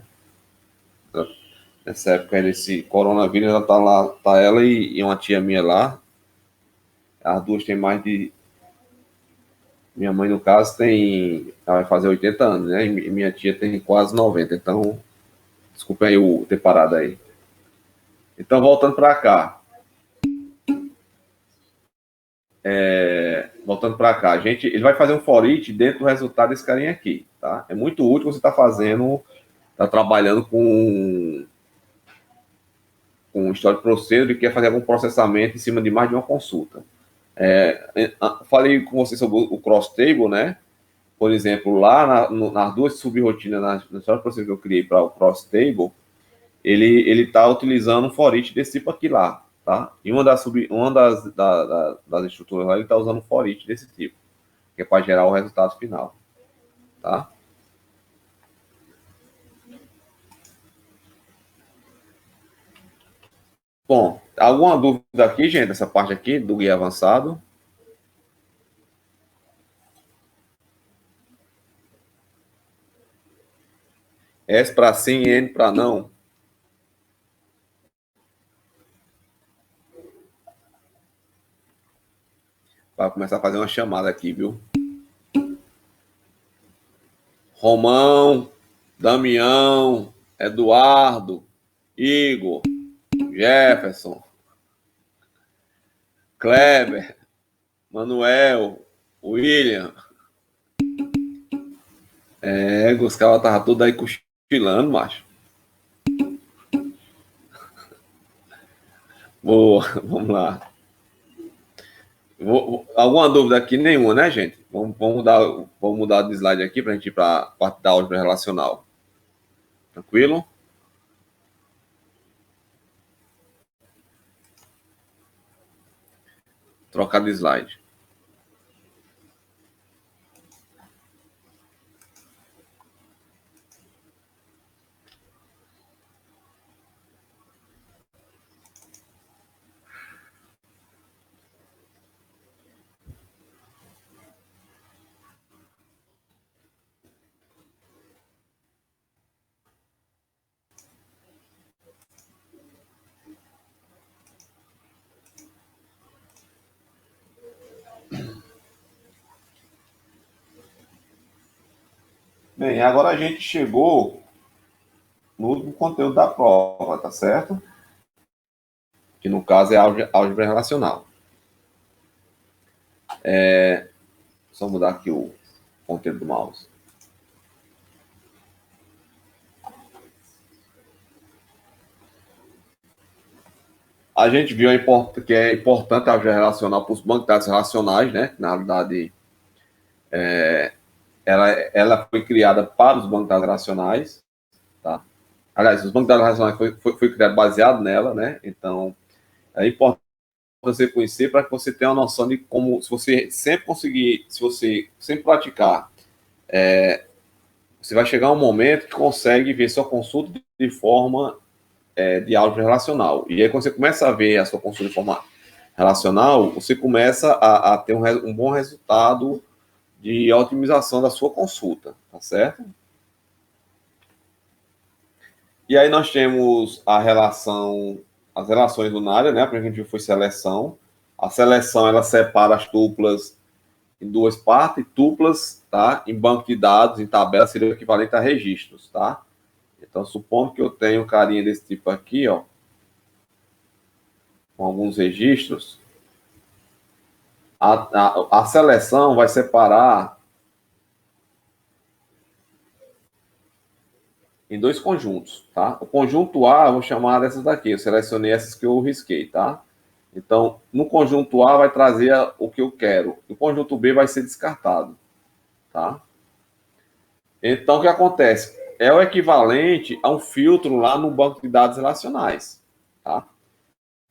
Nessa época aí, nesse coronavírus, ela tá lá, tá ela e uma tia minha lá. As duas têm mais de. Minha mãe, no caso, ela vai fazer 80 anos, né? E minha tia tem quase 90. Então, desculpa aí ter parado aí. Então, voltando para cá. voltando para cá, ele vai fazer um for each dentro do resultado desse carinha aqui, tá? É muito útil você tá trabalhando com histórico procedure e quer fazer algum processamento em cima de mais de uma consulta. Falei com você sobre o cross table, né? Por exemplo, lá nas duas subrotinas, na história procedure que eu criei para o cross table, ele está utilizando um for each desse tipo aqui lá, tá? E uma das estruturas lá, ele está usando um for each desse tipo, que é para gerar o resultado final, tá? Bom, alguma dúvida aqui, gente, essa parte aqui do guia avançado? S para sim e N para não. Para começar a fazer uma chamada aqui, viu? Romão, Damião, Eduardo, Igor, Jefferson, Kleber, Manuel, William. Os caras estavam todos aí cochilando, macho. Boa, vamos lá. Alguma dúvida aqui? Nenhuma, né, gente? Vamos mudar de slide aqui para a gente ir para a parte da álgebra relacional. Tranquilo? Trocar de slide. Bem, agora a gente chegou no último conteúdo da prova, tá certo? Que no caso é álgebra relacional. Só mudar aqui o ponteiro do mouse. A gente viu que é importante a álgebra relacional para os bancos de dados relacionais, né? Na realidade, ela foi criada para os bancos de dados relacionais, tá? Aliás, os bancos de dados relacionais foi criado baseado nela, né? Então, é importante você conhecer para que você tenha uma noção de como, se você sempre praticar, você vai chegar a um momento que consegue ver sua consulta de forma de álgebra relacional. E aí, quando você começa a ver a sua consulta de forma relacional, você começa a ter um bom resultado de otimização da sua consulta, tá certo? E aí nós temos as relações lunares, né? A primeira que a gente viu foi seleção. A seleção, ela separa as tuplas em duas partes, tuplas, tá? Em banco de dados, em tabela, seria o equivalente a registros, tá? Então, supondo que eu tenho um carinha desse tipo aqui, ó, com alguns registros, a seleção vai separar em dois conjuntos, tá? O conjunto A, eu vou chamar dessas daqui, eu selecionei essas que eu risquei, tá? Então, no conjunto A vai trazer o que eu quero, o conjunto B vai ser descartado, tá? Então, o que acontece? É o equivalente a um filtro lá no banco de dados relacionais, tá?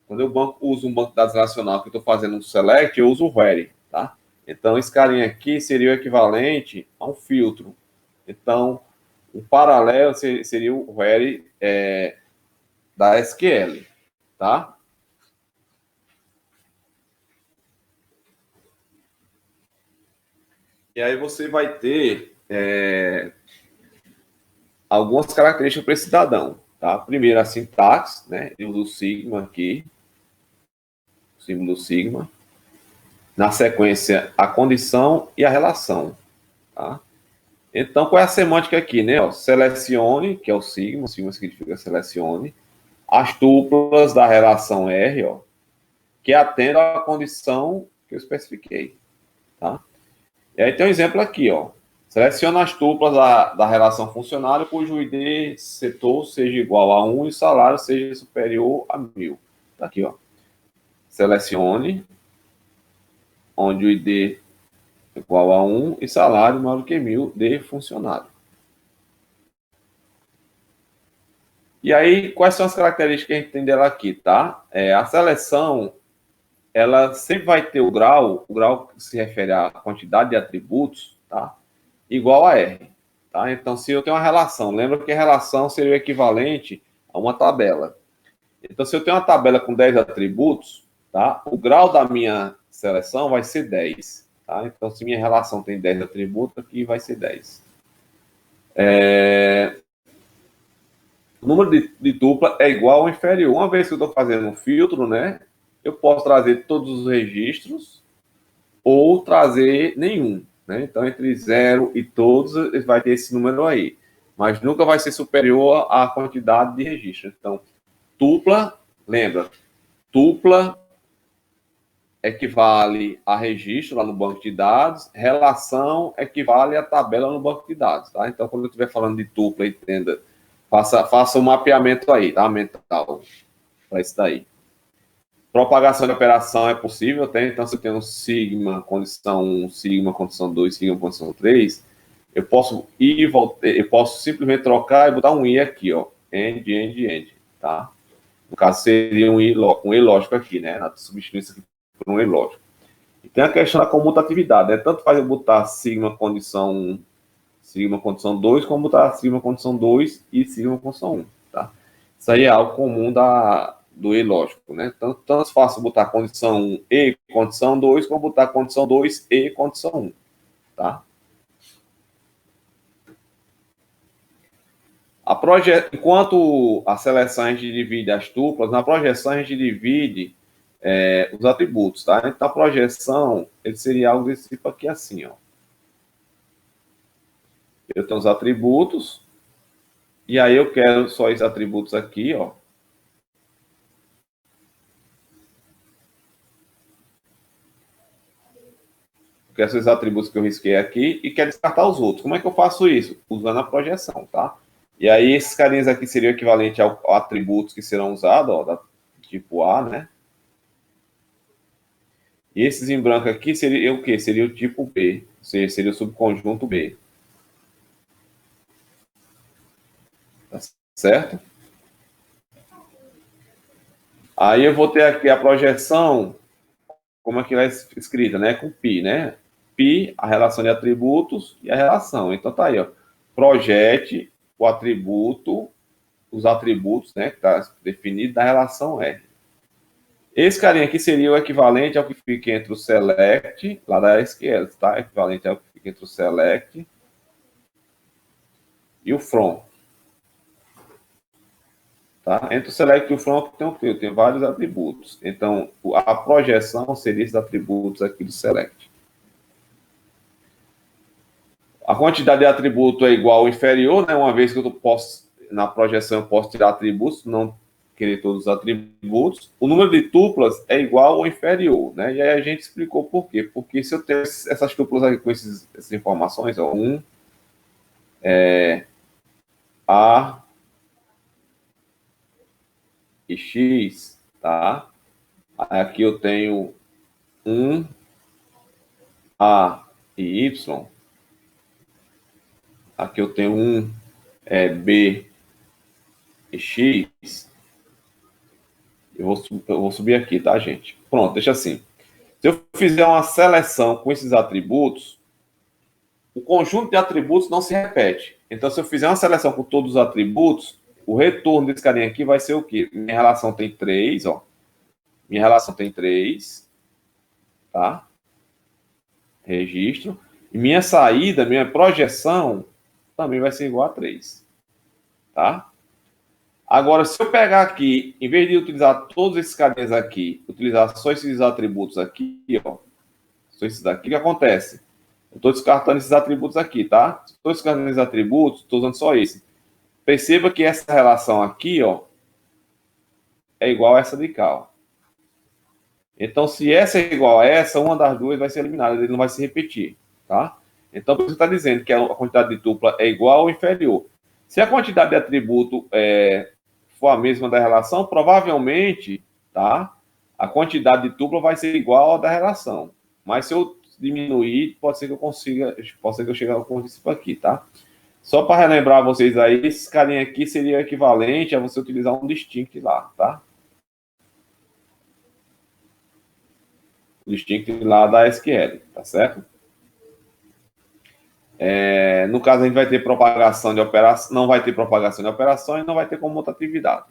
Quando eu uso um banco de dados relacional que eu estou fazendo um select, eu uso o query, tá? Então, esse carinha aqui seria o equivalente a um filtro. Então, um paralelo seria o query da SQL, tá? E aí você vai ter algumas características para esse cidadão, tá? Primeiro, a sintaxe, né? Eu uso o sigma aqui, o símbolo sigma. Na sequência, a condição e a relação, tá? Então, qual é a semântica aqui, né? Ó, selecione, que é o sigma significa selecione, as tuplas da relação R, ó, que atendam à condição que eu especifiquei, tá? E aí tem um exemplo aqui, ó. Seleciona as tuplas da relação funcionário cujo ID setor seja igual a 1 e o salário seja superior a 1.000. Tá aqui, ó. Selecione onde o ID é igual a 1 e salário maior do que 1.000 de funcionário. E aí, quais são as características que a gente tem dela aqui, tá? A seleção, ela sempre vai ter o grau que se refere à quantidade de atributos, tá? Igual a R, tá? Então, se eu tenho uma relação, lembra que a relação seria o equivalente a uma tabela. Então, se eu tenho uma tabela com 10 atributos, tá? O grau da minha seleção vai ser 10, tá? Então, se minha relação tem 10 atributos, aqui vai ser 10. O número de dupla é igual ou inferior. Uma vez que eu estou fazendo um filtro, né? Eu posso trazer todos os registros ou trazer nenhum, né? Então, entre 0 e todos, vai ter esse número aí. Mas nunca vai ser superior à quantidade de registros. Então, tupla, lembra, tupla equivale a registro lá no banco de dados, relação equivale a tabela no banco de dados, tá? Então, quando eu estiver falando de tupla, entenda, faça um mapeamento aí, tá? Mental, para isso daí. Propagação de operação é possível, tem. Então, se eu tenho um sigma, condição 1, sigma, condição 2, sigma, condição 3, eu posso ir e voltar, eu posso simplesmente trocar e botar um i aqui, ó. End, tá? No caso, seria um i lógico aqui, né? Substituir isso aqui por um i lógico. E tem a questão da comutatividade, né? Tanto faz eu botar sigma, condição 1, sigma, condição 2, como botar sigma, condição 2 e sigma, condição 1, tá? Isso aí é algo comum do E lógico, né? Tanto fácil botar condição 1 e condição 2, como botar condição 2 e condição 1, tá? Enquanto a seleção a gente divide as tuplas, na projeção a gente divide os atributos, tá? Então, a projeção, ele seria algo desse tipo aqui, assim, ó. Eu tenho os atributos, e aí eu quero só esses atributos aqui, ó. Que são esses atributos que eu risquei aqui, e quero descartar os outros. Como é que eu faço isso? Usando a projeção, tá? E aí, esses carinhas aqui seriam equivalentes a atributos que serão usados, ó, da tipo A, né? E esses em branco aqui seria o quê? Seria o tipo B, ou seja, seria o subconjunto B. Tá certo? Aí eu vou ter aqui a projeção, como é que ela é escrita, né? Com π, né? Π, a relação de atributos e a relação. Então tá aí, ó. Projete o atributo, os atributos, né? Que está definido da relação R. Esse carinha aqui seria o equivalente ao que fica entre o select, lá da SQL, tá? Equivalente ao que fica entre o select e o from. Tá? Entre o select e o from tem vários atributos. Então, a projeção seria esses atributos aqui do select. A quantidade de atributo é igual ou inferior, né? Uma vez que na projeção eu posso tirar atributos, não querer todos os atributos. O número de tuplas é igual ou inferior, né? E aí a gente explicou por quê. Porque se eu tenho essas tuplas aqui com essas informações, ó, 1, A e X, tá? Aqui eu tenho 1, A e Y. Aqui eu tenho 1, B e X. Eu vou subir aqui, tá, gente? Pronto, deixa assim. Se eu fizer uma seleção com esses atributos, o conjunto de atributos não se repete. Então, se eu fizer uma seleção com todos os atributos, o retorno desse carinha aqui vai ser o quê? Minha relação tem 3, ó. Minha relação tem 3, tá? Registro. E minha saída, minha projeção, também vai ser igual a 3, tá? Agora, se eu pegar aqui, em vez de utilizar todos esses carinhas aqui, utilizar só esses atributos aqui, ó, só esses daqui, o que acontece? Eu estou descartando esses atributos aqui, tá? Estou descartando esses atributos, estou usando só esse. Perceba que essa relação aqui, ó, é igual a essa de cá, ó. Então, se essa é igual a essa, uma das duas vai ser eliminada, ele não vai se repetir, tá? Então, você está dizendo que a quantidade de tupla é igual ou inferior. Se a quantidade de atributo for a mesma da relação, provavelmente, tá? A quantidade de tupla vai ser igual à da relação. Mas se eu diminuir, pode ser que eu chegue ao princípio aqui, tá? Só para relembrar vocês aí, esse carinha aqui seria equivalente a você utilizar um distinct lá, tá? O distinct lá da SQL, tá certo? No caso, a gente vai ter propagação de operação, não vai ter propagação de operação e não vai ter comutatividade.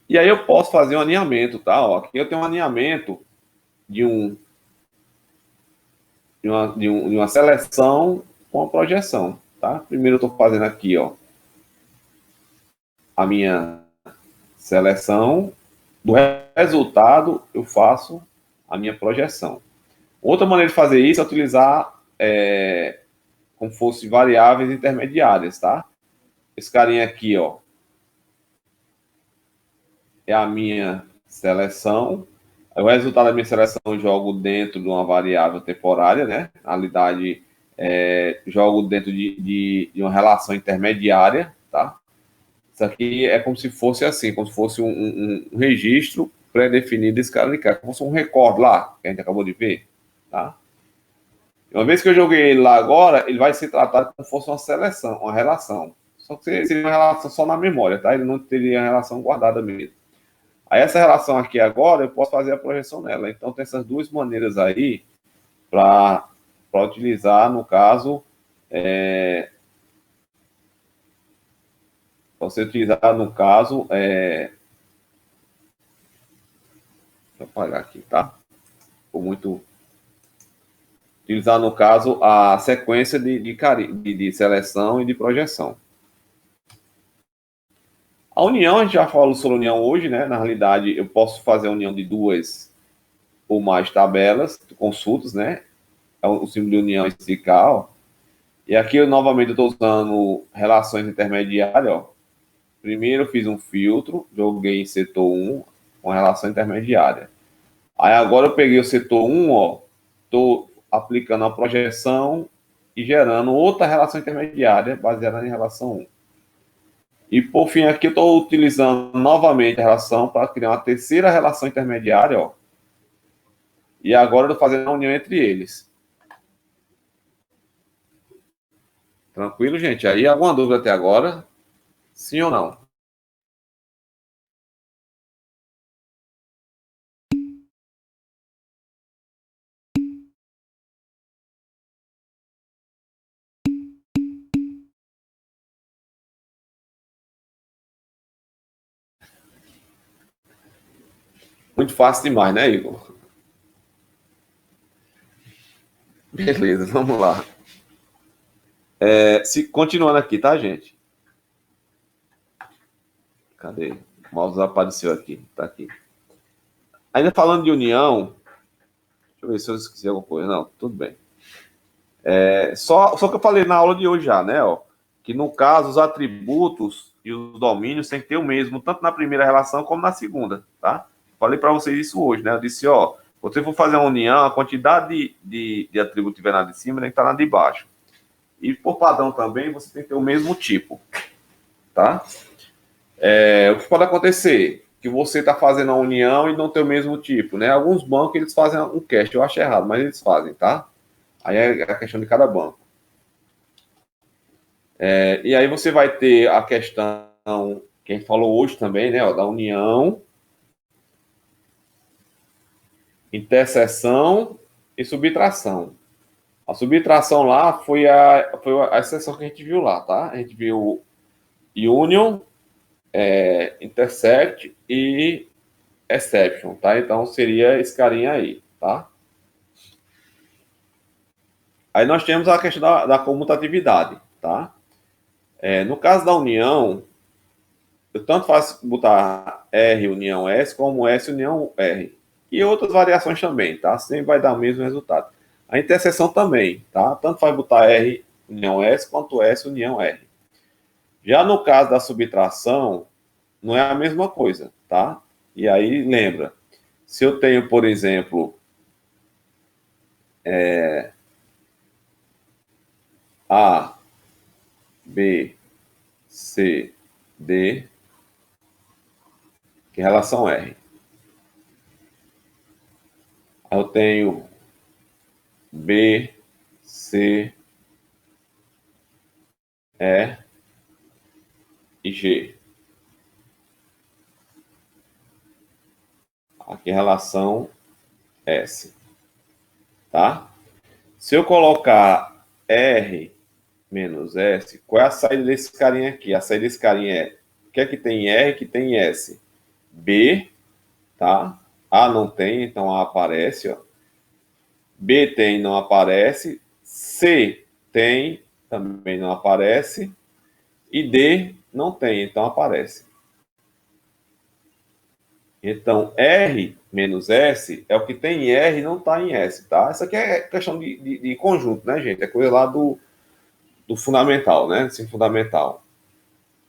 E aí eu posso fazer um alinhamento, tá? Ó, aqui eu tenho um alinhamento de uma seleção com a projeção, tá? Primeiro eu estou fazendo aqui, ó, a minha seleção. Do resultado, eu faço a minha projeção. Outra maneira de fazer isso é utilizar como fosse variáveis intermediárias, tá? Esse carinha aqui, ó, é a minha seleção. O resultado da minha seleção eu jogo dentro de uma variável temporária, né? Na realidade, jogo dentro de uma relação intermediária, tá? Isso aqui é como se fosse assim, como se fosse um registro pré-definido desse cara de cá, como se fosse um recorde lá, que a gente acabou de ver, tá? Uma vez que eu joguei ele lá agora, ele vai ser tratado como se fosse uma seleção, uma relação. Só que seria uma relação só na memória, tá? Ele não teria a relação guardada mesmo. Aí essa relação aqui agora, eu posso fazer a projeção nela. Então tem essas duas maneiras aí para utilizar, no caso, você utilizar, no caso, deixa eu apagar aqui, tá? Ficou muito... Utilizar, no caso, a sequência de seleção e de projeção. A união, a gente já falou sobre união hoje, né? Na realidade, eu posso fazer a união de duas ou mais tabelas, consultas, né? É o símbolo de união estrical. E aqui, eu novamente, estou usando relações intermediárias, ó. Primeiro, eu fiz um filtro, joguei em setor 1, com relação intermediária. Aí, agora, eu peguei o setor 1, ó, estou aplicando a projeção e gerando outra relação intermediária baseada em relação 1. E, por fim, aqui eu estou utilizando novamente a relação para criar uma terceira relação intermediária, ó. E agora eu estou fazendo a união entre eles. Tranquilo, gente? Aí, alguma dúvida até agora? Sim ou não? Muito fácil demais, né, Igor? Beleza, vamos lá. Continuando aqui, tá, gente? Cadê? O mouse apareceu aqui. Tá aqui. Ainda falando de união, deixa eu ver se eu esqueci alguma coisa. Não, tudo bem. Só que eu falei na aula de hoje já, né? Ó, que no caso, os atributos e os domínios têm que ter o mesmo, tanto na primeira relação como na segunda, tá? Falei para vocês isso hoje, né? Eu disse, ó, você for fazer uma união, a quantidade de atributo que tiver na de cima tem que estar na de baixo. E por padrão também, você tem que ter o mesmo tipo, tá? O que pode acontecer? Que você está fazendo a união e não tem o mesmo tipo, né? Alguns bancos, eles fazem um cache, eu acho errado, mas eles fazem, tá? Aí é a questão de cada banco. E aí você vai ter a questão, que a gente falou hoje também, né? Ó, da união, interseção e subtração. A subtração lá foi a exceção que a gente viu lá, tá? A gente viu union, intersect e exception, tá? Então seria esse carinha aí, tá? Aí nós temos a questão da comutatividade, tá? No caso da união, eu tanto faço botar R união S como S união R. E outras variações também, tá? Sempre vai dar o mesmo resultado. A interseção também, tá? Tanto faz botar R união S quanto S união R. Já no caso da subtração, não é a mesma coisa, tá? E aí, lembra, se eu tenho, por exemplo, A, B, C, D, que relação R? Eu tenho B, C, E e G. Aqui relação S, tá? Se eu colocar R menos S, qual é a saída desse carinha aqui? A saída desse carinha é, o que é que tem R, que tem S? B, tá? A não tem, então A aparece, ó. B tem, não aparece. C tem, também não aparece. E D não tem, então aparece. Então, R menos S é o que tem em R e não está em S, tá? Isso aqui é questão de conjunto, né, gente? É coisa lá do fundamental, né? Ensino fundamental.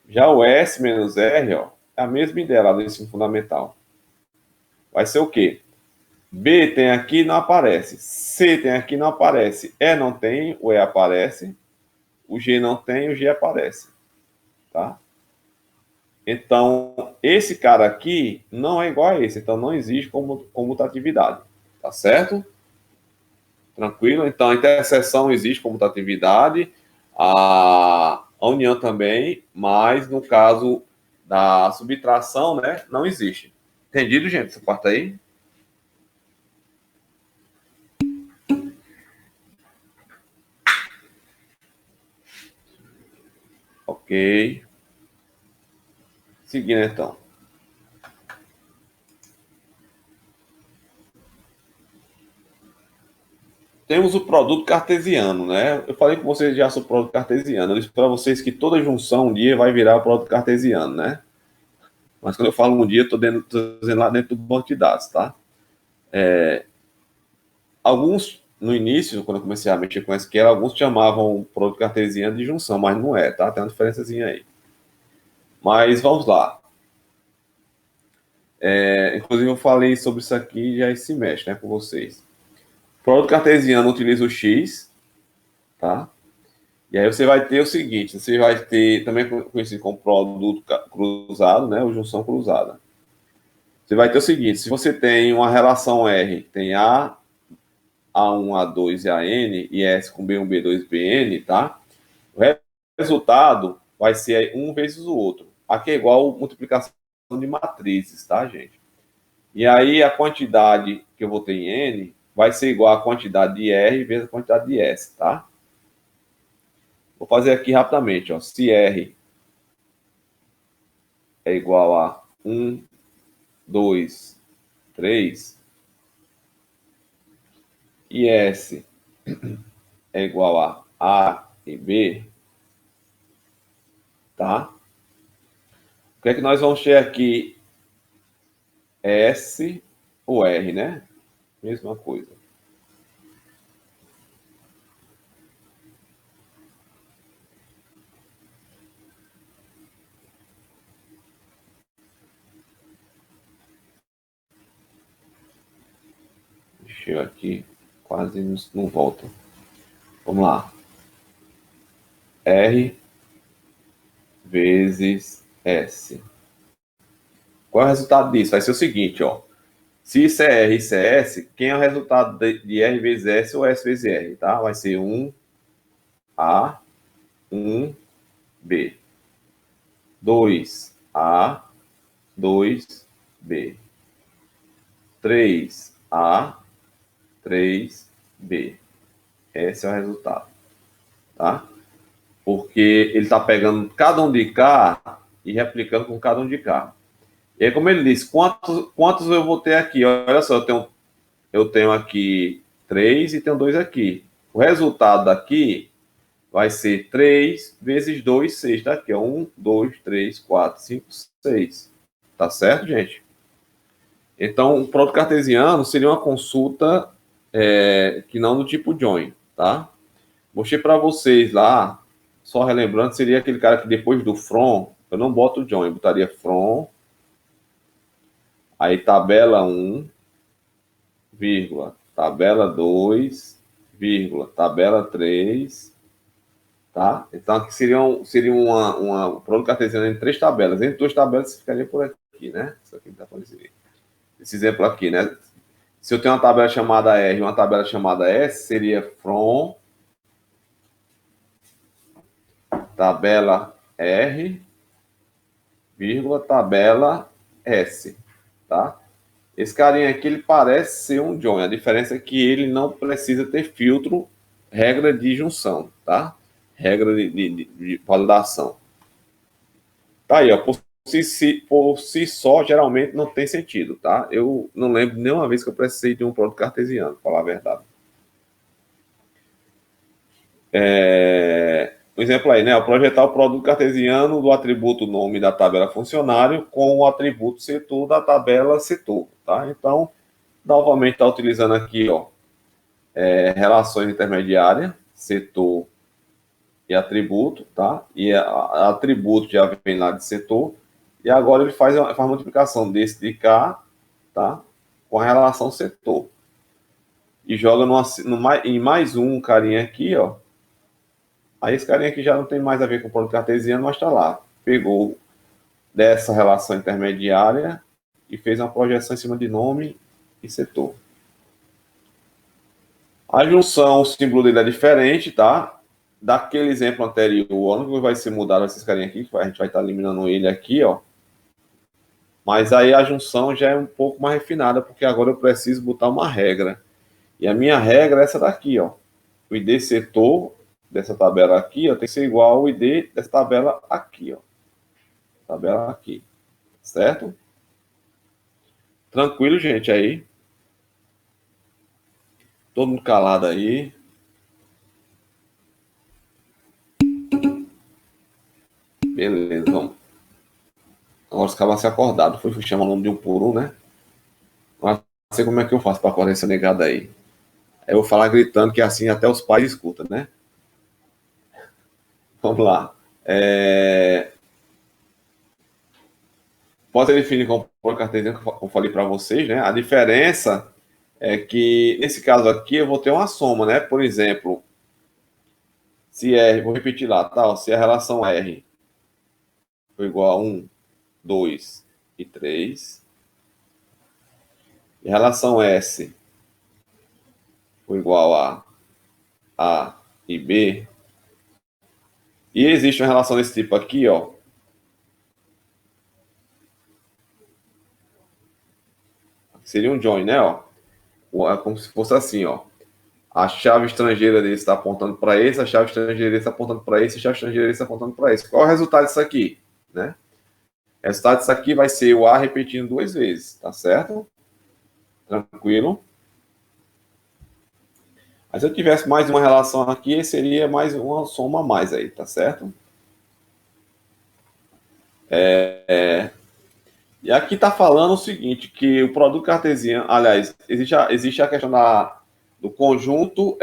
Já o S menos R, ó, é a mesma ideia lá do ensino fundamental. Vai ser o quê? B tem aqui, não aparece. C tem aqui, não aparece. E não tem, o E aparece. O G não tem, o G aparece. Tá? Então, esse cara aqui não é igual a esse. Então, não existe comutatividade. Tá certo? Tranquilo? Então, a interseção existe comutatividade. A união também. Mas, no caso da subtração, né, não existe. Entendido, gente? Essa parte aí? Ok. Seguindo, então. Temos o produto cartesiano, né? Eu falei com vocês já sobre o produto cartesiano. Eu disse para vocês que toda junção um dia vai virar o produto cartesiano, né? Mas quando eu falo um dia, estou dizendo lá dentro do banco de dados, tá? Alguns, no início, quando eu comecei a mexer com SQL, alguns chamavam o produto cartesiano de junção, mas não é, tá? Tem uma diferençazinha aí. Mas vamos lá. Inclusive, eu falei sobre isso aqui já esse semestre, né, com vocês. O produto cartesiano utiliza o X, tá? E aí você vai ter o seguinte, você vai ter, também conhecido como produto cruzado, né, ou junção cruzada. Você vai ter o seguinte, se você tem uma relação R, tem A1, A2 e AN, e S com B1, B2, BN, tá? O resultado vai ser um vezes o outro. Aqui é igual multiplicação de matrizes, tá, gente? E aí a quantidade que eu vou ter em N vai ser igual à quantidade de R vezes a quantidade de S, tá? Vou fazer aqui rapidamente, ó. Se R é igual a 1, 2, 3, e S é igual a e B, tá? O que é que nós vamos ter aqui? S ou R, né? Mesma coisa. Deixa eu aqui, quase não volta. Vamos lá. R vezes S. Qual é o resultado disso? Vai ser o seguinte, ó. Se isso é R e isso é S, quem é o resultado de R vezes S ou S vezes R, tá? Vai ser 1A, 1B. 2A, 2B. 3A, 3B. Esse é o resultado, tá? Porque ele está pegando cada um de cá e replicando com cada um de cá. E aí, como ele disse, quantos eu vou ter aqui? Olha só, eu tenho aqui 3 e tenho 2 aqui. O resultado daqui vai ser 3 vezes 2, 6. Tá aqui, ó. 1, 2, 3, 4, 5, 6. Tá certo, gente? Então, o produto cartesiano seria uma consulta que não do tipo join, tá? Mostrei para vocês lá, só relembrando, seria aquele cara que depois do from, eu não boto join, eu botaria from Aí tabela 1, vírgula, tabela 2, vírgula, tabela 3, tá? Então aqui seria um produto cartesiano em 3 tabelas. Entre 2 tabelas ficaria por aqui, né? Isso aqui está aparecendo. Esse exemplo aqui, né? Se eu tenho uma tabela chamada R e uma tabela chamada S, seria from tabela R, vírgula, tabela S, tá? Esse carinha aqui, ele parece ser um join. A diferença é que ele não precisa ter filtro, regra de junção, tá? Regra de validação. Tá aí, ó. Por si só, geralmente não tem sentido, tá? Eu não lembro nenhuma vez que eu precisei de um produto cartesiano, pra falar a verdade. Um exemplo aí, né? Projetar o produto cartesiano do atributo nome da tabela funcionário com o atributo setor da tabela setor, tá? Então, novamente, está utilizando aqui, ó, relações intermediárias, setor e atributo, tá? E atributo já vem lá de setor. E agora ele faz a multiplicação desse de cá, tá? Com a relação setor. E joga em mais um carinha aqui, ó. Aí esse carinha aqui já não tem mais a ver com o produto cartesiano, mas está lá. Pegou dessa relação intermediária e fez uma projeção em cima de nome e setor. A junção, o símbolo dele é diferente, tá? Daquele exemplo anterior, o único vai ser mudado esses carinha aqui, que a gente vai estar eliminando ele aqui, ó. Mas aí a junção já é um pouco mais refinada, porque agora eu preciso botar uma regra. E a minha regra é essa daqui, ó. O ID setor dessa tabela aqui, ó, tem que ser igual ao ID dessa tabela aqui, ó. Tabela aqui. Certo? Tranquilo, gente, aí. Todo mundo calado aí. Beleza, vamos. Agora os caras se acordaram. Fui chamar o nome de um por um, né? Não sei como é que eu faço para acordar essa negada aí. Aí eu vou falar gritando, que assim até os pais escutam, né? Vamos lá. Pode ser definido como por cartesiano, como eu falei para vocês, né? A diferença é que, nesse caso aqui, eu vou ter uma soma, né? Por exemplo, se R, vou repetir lá, tá? Se a relação R for igual a 1, 2 e 3, e a relação S for igual a A e B, e existe uma relação desse tipo aqui, ó, seria um join, né? Ó, é como se fosse assim, ó. A chave estrangeira dele está apontando para esse, a chave estrangeira dele está apontando para esse, a chave estrangeira dele está apontando para esse. Qual é o resultado disso aqui, né? O resultado disso aqui vai ser o A repetindo 2 vezes, tá certo? Tranquilo? Mas se eu tivesse mais uma relação aqui, seria mais uma soma a mais aí, tá certo? E aqui está falando o seguinte, que o produto cartesiano, aliás, existe a questão do conjunto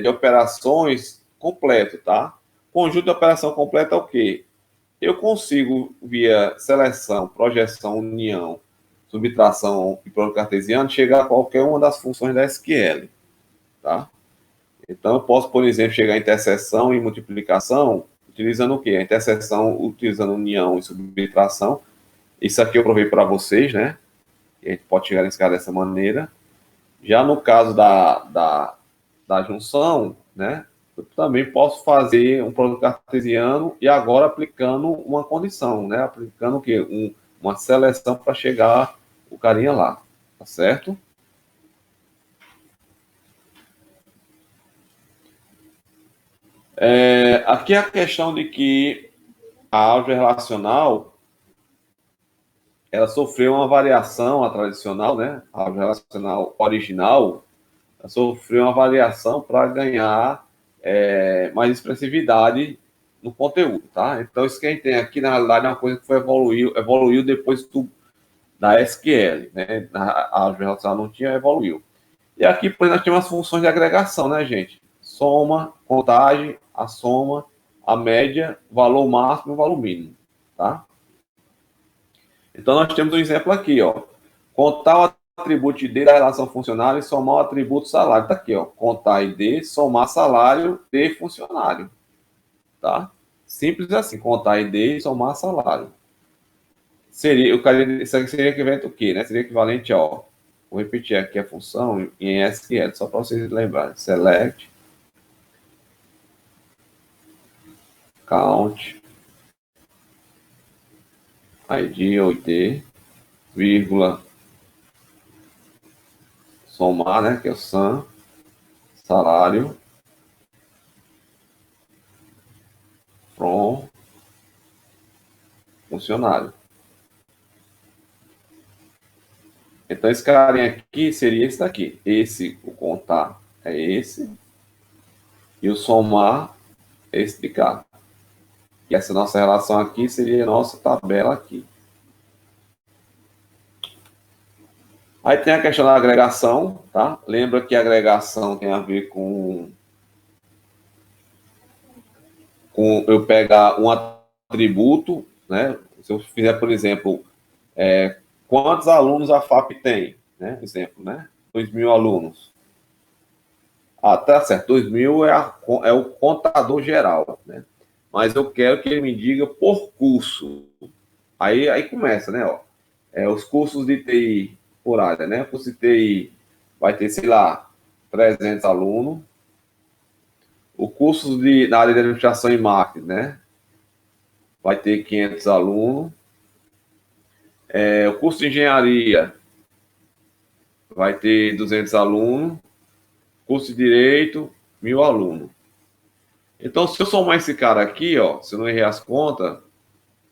de operações completo, tá? Conjunto de operação completa é o quê? Eu consigo, via seleção, projeção, união, subtração e produto cartesiano, chegar a qualquer uma das funções da SQL, tá? Então, eu posso, por exemplo, chegar a interseção e multiplicação utilizando o quê? A interseção utilizando união e subtração. Isso aqui eu provei para vocês, né? E a gente pode chegar nesse caso dessa maneira. Já no caso da junção, né? Eu também posso fazer um produto cartesiano e agora aplicando uma condição, né? Aplicando o quê? Uma seleção para chegar o carinha lá, tá certo? Aqui é a questão de que a álgebra relacional ela sofreu uma variação, a tradicional, né? A álgebra relacional original ela sofreu uma variação para ganhar mais expressividade no conteúdo, tá? Então, isso que a gente tem aqui, na realidade, é uma coisa que evoluiu depois da SQL, né? A álgebra relacional não tinha, evoluiu. E aqui, por exemplo, nós temos as funções de agregação, né, gente? Soma, contagem, a soma, a média, valor máximo e valor mínimo, tá? Então, nós temos um exemplo aqui, ó. Contar o atributo ID da relação funcionário e somar o atributo salário. Tá aqui, ó. Contar ID, somar salário de funcionário. Tá? Simples assim, contar ID e somar salário. Isso aqui seria equivalente o quê, né? Seria equivalente, ó. Vou repetir aqui a função em SQL, só para vocês lembrarem. Select, count, ID ou ID, vírgula, somar, né? Que é o sum, salário, from, funcionário. Então, esse carinha aqui seria esse daqui. Esse, o contar, é esse. E o somar é esse de cá. E essa nossa relação aqui seria a nossa tabela aqui. Aí tem a questão da agregação, tá? Lembra que a agregação tem a ver com eu pegar um atributo, né? Se eu fizer, por exemplo, quantos alunos a FAP tem, né? Exemplo, né? 2.000 alunos. Ah, tá certo. 2.000 é o contador geral, né? Mas eu quero que ele me diga por curso. Aí começa, né? Ó, os cursos de TI por área, né? O curso de TI vai ter, sei lá, 300 alunos. O curso na área de administração e marketing, né? Vai ter 500 alunos. O curso de engenharia vai ter 200 alunos. Curso de direito, 1.000 alunos. Então, se eu somar esse cara aqui, ó, se eu não errei as contas,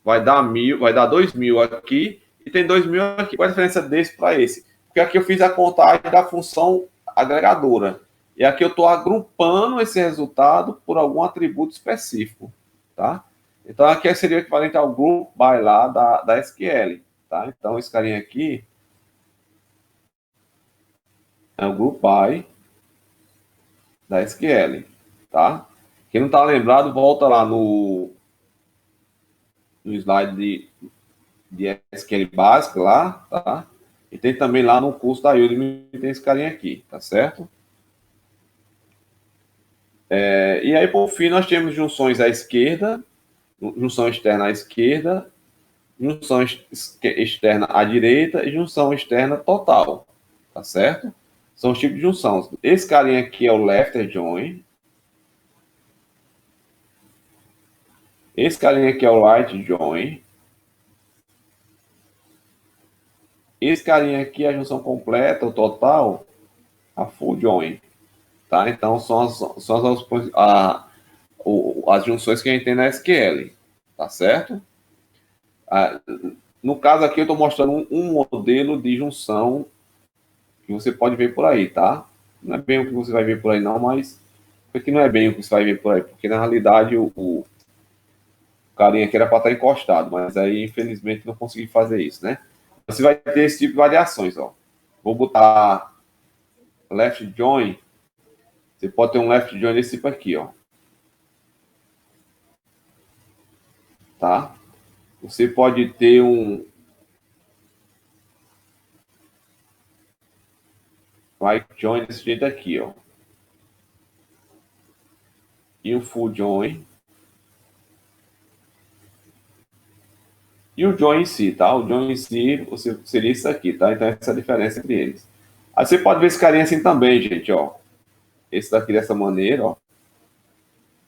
vai dar 1.000, vai dar 2.000 aqui e tem 2.000 aqui. Qual a diferença desse para esse? Porque aqui eu fiz a contagem da função agregadora. E aqui eu estou agrupando esse resultado por algum atributo específico, tá? Então, aqui seria o equivalente ao group by lá da SQL, tá? Então, esse carinha aqui é o group by da SQL, tá? Quem não está lembrado, volta lá no slide de SQL básico lá, tá? E tem também lá no curso da Udemy, tem esse carinha aqui, tá certo? E aí, por fim, nós temos junções à esquerda, junção externa à esquerda, junção externa à direita e junção externa total, tá certo? São os tipos de junção. Esse carinha aqui é o left join. Esse carinha aqui é o right join. Esse carinha aqui é a junção completa, o total, a full join. Tá? Então, são as junções que a gente tem na SQL. Tá certo? No caso aqui, eu estou mostrando um modelo de junção que você pode ver por aí, tá? Não é bem o que você vai ver por aí, não, mas porque não é bem o que você vai ver por aí, porque na realidade o carinha aqui era para estar encostado, mas aí infelizmente não consegui fazer isso, né? Você vai ter esse tipo de variações, ó. Vou botar left join. Você pode ter um left join desse tipo aqui, ó. Tá? Você pode ter um right join desse jeito aqui, ó. E um full join. E o join em si, tá? O join em si seria isso aqui, tá? Então, essa é a diferença entre eles. Aí você pode ver esse carinha assim também, gente, ó. Esse daqui dessa maneira, ó.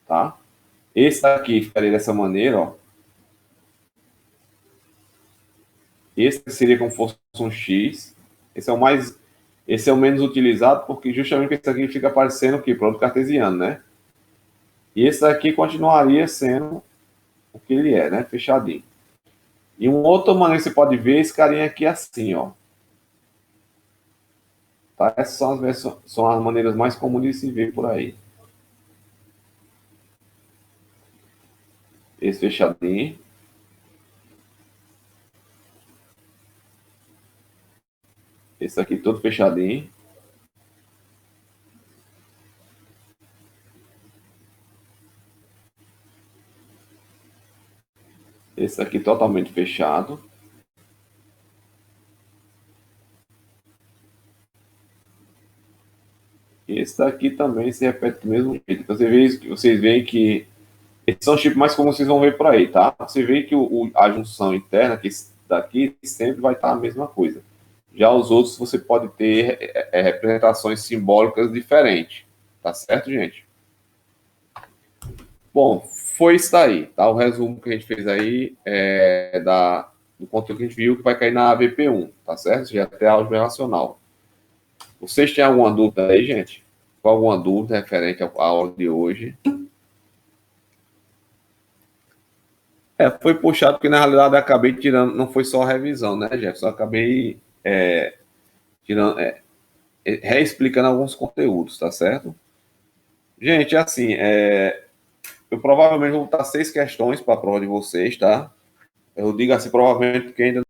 Tá? Esse daqui ficaria dessa maneira, ó. Esse seria como se fosse um X. Esse é o menos utilizado, porque justamente esse aqui fica aparecendo o quê? Produto cartesiano, né? E esse daqui continuaria sendo o que ele é, né? Fechadinho. E uma outra maneira que você pode ver esse carinha aqui assim, ó. Tá? Essas são as maneiras mais comuns de se ver por aí. Esse fechadinho. Esse aqui todo fechadinho. Esse aqui totalmente fechado. esse daqui também se repete do mesmo jeito. Então, vocês veem que esses são os tipos mais comuns que vocês vão ver por aí, tá? Você vê que a junção interna, que esse daqui, sempre vai estar a mesma coisa. Já os outros, você pode ter representações simbólicas diferentes. Tá certo, gente? Bom, foi isso daí, tá? O resumo que a gente fez aí do conteúdo que a gente viu, que vai cair na AVP1, tá certo? Já até álgebra relacional. Vocês têm alguma dúvida aí, gente? Alguma dúvida referente à aula de hoje? Foi puxado, porque na realidade eu acabei tirando, não foi só a revisão, né, Jefferson? Eu acabei tirando, reexplicando alguns conteúdos, tá certo? Gente, assim, eu provavelmente vou botar 6 questões para a prova de vocês, tá? Eu digo assim, provavelmente, porque ainda